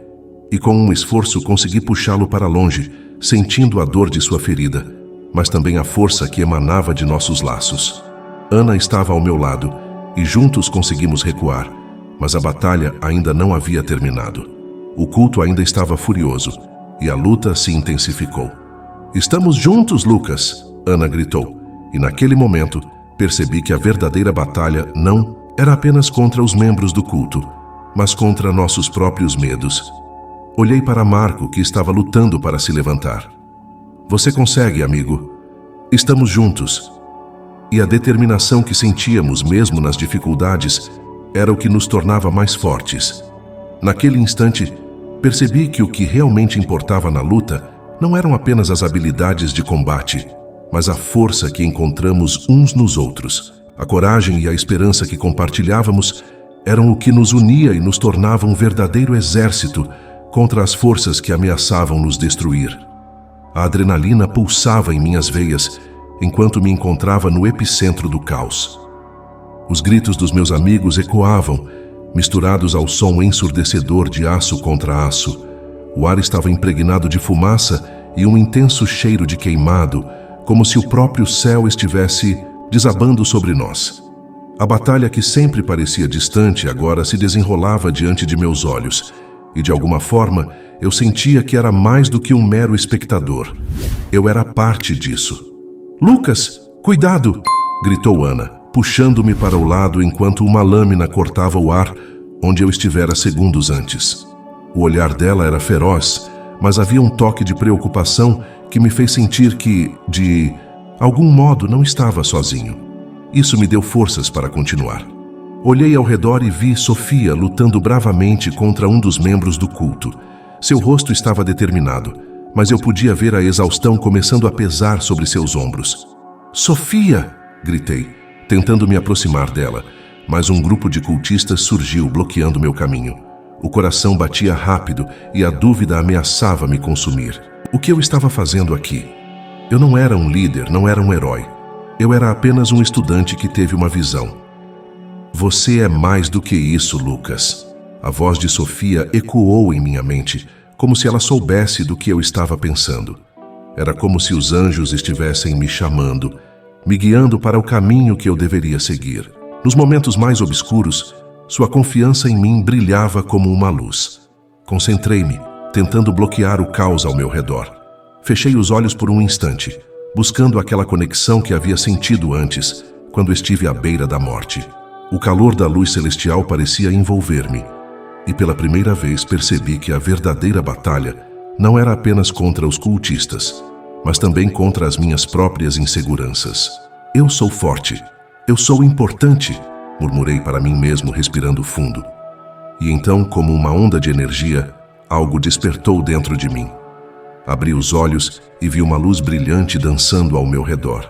e com um esforço consegui puxá-lo para longe, sentindo a dor de sua ferida, mas também a força que emanava de nossos laços. Ana estava ao meu lado, e juntos conseguimos recuar, mas a batalha ainda não havia terminado. O culto ainda estava furioso, e a luta se intensificou. "Estamos juntos, Lucas!" Ana gritou, e naquele momento percebi que a verdadeira batalha não era apenas contra os membros do culto, mas contra nossos próprios medos. Olhei para Marco, que estava lutando para se levantar. "Você consegue, amigo. Estamos juntos." E a determinação que sentíamos mesmo nas dificuldades era o que nos tornava mais fortes. Naquele instante, percebi que o que realmente importava na luta não eram apenas as habilidades de combate, mas a força que encontramos uns nos outros. A coragem e a esperança que compartilhávamos eram o que nos unia e nos tornava um verdadeiro exército contra as forças que ameaçavam nos destruir. A adrenalina pulsava em minhas veias enquanto me encontrava no epicentro do caos. Os gritos dos meus amigos ecoavam, misturados ao som ensurdecedor de aço contra aço. O ar estava impregnado de fumaça e um intenso cheiro de queimado, como se o próprio céu estivesse desabando sobre nós. A batalha que sempre parecia distante agora se desenrolava diante de meus olhos, e de alguma forma eu sentia que era mais do que um mero espectador. Eu era parte disso. "Lucas, cuidado!" gritou Ana, puxando-me para o lado enquanto uma lâmina cortava o ar onde eu estivera segundos antes. O olhar dela era feroz, mas havia um toque de preocupação que me fez sentir que, de algum modo, não estava sozinho. Isso me deu forças para continuar. Olhei ao redor e vi Sofia lutando bravamente contra um dos membros do culto. Seu rosto estava determinado, mas eu podia ver a exaustão começando a pesar sobre seus ombros. "Sofia!" gritei, tentando me aproximar dela, mas um grupo de cultistas surgiu, bloqueando meu caminho. O coração batia rápido e a dúvida ameaçava me consumir. O que eu estava fazendo aqui? Eu não era um líder, não era um herói. Eu era apenas um estudante que teve uma visão. "Você é mais do que isso, Lucas." A voz de Sofia ecoou em minha mente, como se ela soubesse do que eu estava pensando. Era como se os anjos estivessem me chamando, me guiando para o caminho que eu deveria seguir. Nos momentos mais obscuros, sua confiança em mim brilhava como uma luz. Concentrei-me, tentando bloquear o caos ao meu redor. Fechei os olhos por um instante, buscando aquela conexão que havia sentido antes, quando estive à beira da morte. O calor da luz celestial parecia envolver-me, e pela primeira vez percebi que a verdadeira batalha não era apenas contra os cultistas, mas também contra as minhas próprias inseguranças. "Eu sou forte. Eu sou importante", murmurei para mim mesmo, respirando fundo. E então, como uma onda de energia, algo despertou dentro de mim. Abri os olhos e vi uma luz brilhante dançando ao meu redor.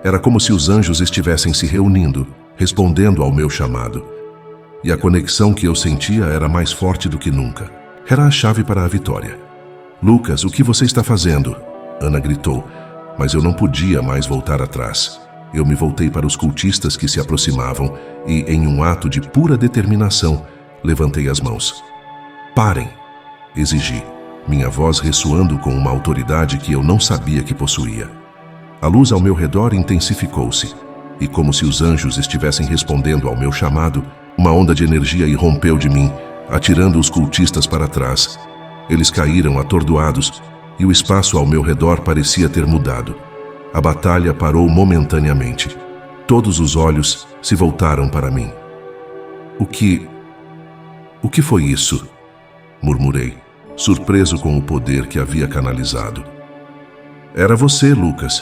Era como se os anjos estivessem se reunindo, respondendo ao meu chamado. E a conexão que eu sentia era mais forte do que nunca. Era a chave para a vitória. "Lucas, o que você está fazendo?" Ana gritou, mas eu não podia mais voltar atrás. Eu me voltei para os cultistas que se aproximavam e, em um ato de pura determinação, levantei as mãos. "Parem!" exigi, minha voz ressoando com uma autoridade que eu não sabia que possuía. A luz ao meu redor intensificou-se, e como se os anjos estivessem respondendo ao meu chamado, uma onda de energia irrompeu de mim, atirando os cultistas para trás. Eles caíram atordoados, e o espaço ao meu redor parecia ter mudado. A batalha parou momentaneamente. Todos os olhos se voltaram para mim. O que foi isso?" murmurei, surpreso com o poder que havia canalizado. "Era você, Lucas",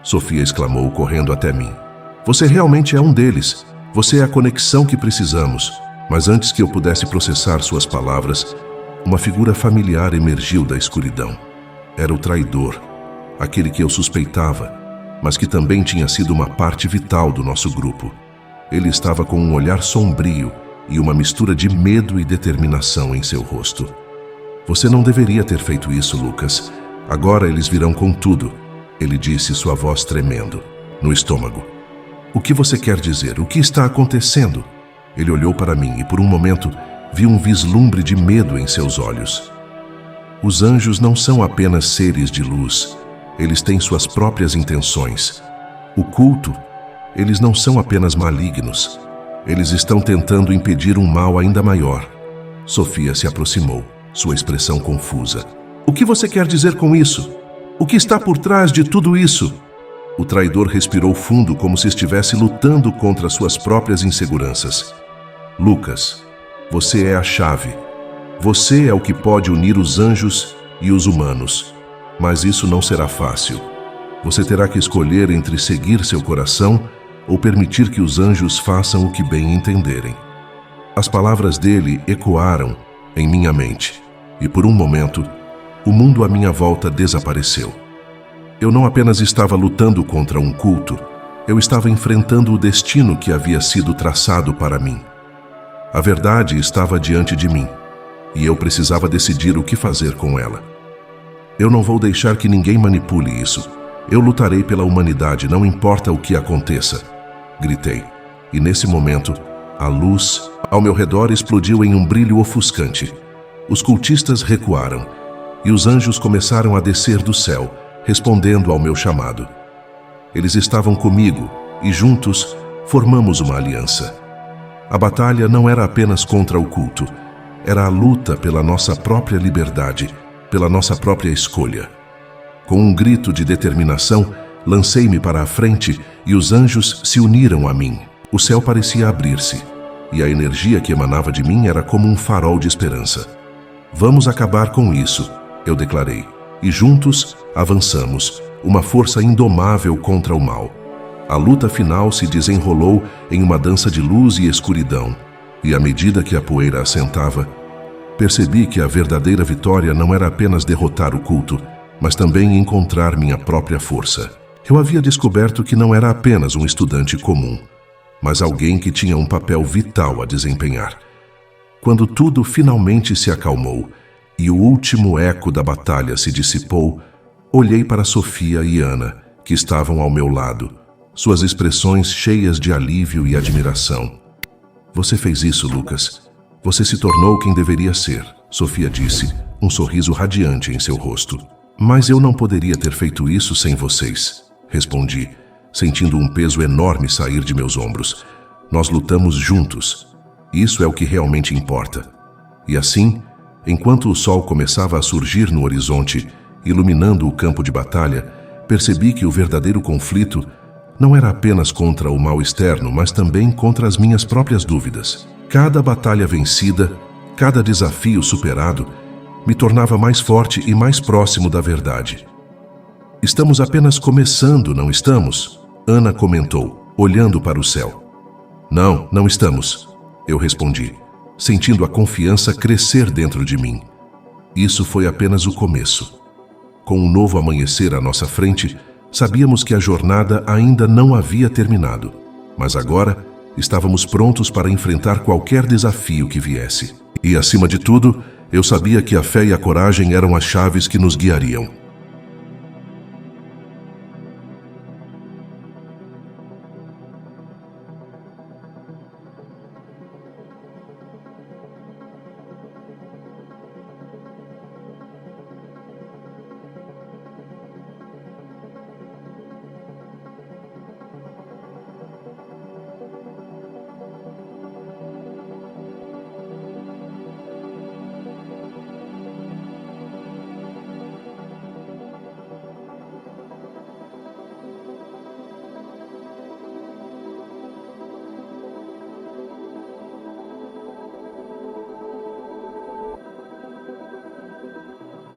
Sofia exclamou, correndo até mim. "Você realmente é um deles. Você é a conexão que precisamos." Mas antes que eu pudesse processar suas palavras, uma figura familiar emergiu da escuridão. Era o traidor, aquele que eu suspeitava, mas que também tinha sido uma parte vital do nosso grupo. Ele estava com um olhar sombrio e uma mistura de medo e determinação em seu rosto. "Você não deveria ter feito isso, Lucas. Agora eles virão com tudo", ele disse, sua voz tremendo, no estômago. "O que você quer dizer? O que está acontecendo?" Ele olhou para mim e, por um momento, vi um vislumbre de medo em seus olhos. "Os anjos não são apenas seres de luz. Eles têm suas próprias intenções. O culto, eles não são apenas malignos. Eles estão tentando impedir um mal ainda maior." Sofia se aproximou, sua expressão confusa. "O que você quer dizer com isso? O que está por trás de tudo isso?" O traidor respirou fundo, como se estivesse lutando contra suas próprias inseguranças. "Lucas, você é a chave. Você é o que pode unir os anjos e os humanos. Mas isso não será fácil. Você terá que escolher entre seguir seu coração ou permitir que os anjos façam o que bem entenderem." As palavras dele ecoaram em minha mente, e por um momento, o mundo à minha volta desapareceu. Eu não apenas estava lutando contra um culto, eu estava enfrentando o destino que havia sido traçado para mim. A verdade estava diante de mim, e eu precisava decidir o que fazer com ela. "Eu não vou deixar que ninguém manipule isso. Eu lutarei pela humanidade, não importa o que aconteça", gritei. E nesse momento, a luz ao meu redor explodiu em um brilho ofuscante. Os cultistas recuaram, e os anjos começaram a descer do céu, respondendo ao meu chamado. Eles estavam comigo, e juntos formamos uma aliança. A batalha não era apenas contra o culto, era a luta pela nossa própria liberdade, pela nossa própria escolha. Com um grito de determinação, lancei-me para a frente e os anjos se uniram a mim. O céu parecia abrir-se, e a energia que emanava de mim era como um farol de esperança. Vamos acabar com isso, eu declarei. E juntos avançamos, uma força indomável contra o mal. A luta final se desenrolou em uma dança de luz e escuridão, e à medida que a poeira assentava, percebi que a verdadeira vitória não era apenas derrotar o culto, mas também encontrar minha própria força. Eu havia descoberto que não era apenas um estudante comum, mas alguém que tinha um papel vital a desempenhar. Quando tudo finalmente se acalmou e o último eco da batalha se dissipou, olhei para Sofia e Ana, que estavam ao meu lado, suas expressões cheias de alívio e admiração. Você fez isso, Lucas. Você se tornou quem deveria ser, Sofia disse, um sorriso radiante em seu rosto. Mas eu não poderia ter feito isso sem vocês, respondi, sentindo um peso enorme sair de meus ombros. Nós lutamos juntos. Isso é o que realmente importa. E assim, enquanto o sol começava a surgir no horizonte, iluminando o campo de batalha, percebi que o verdadeiro conflito não era apenas contra o mal externo, mas também contra as minhas próprias dúvidas. Cada batalha vencida, cada desafio superado, me tornava mais forte e mais próximo da verdade. Estamos apenas começando, não estamos? Ana comentou, olhando para o céu. Não, não estamos, eu respondi, sentindo a confiança crescer dentro de mim. Isso foi apenas o começo. Com um novo amanhecer à nossa frente, sabíamos que a jornada ainda não havia terminado, mas agora estávamos prontos para enfrentar qualquer desafio que viesse. E, acima de tudo, eu sabia que a fé e a coragem eram as chaves que nos guiariam.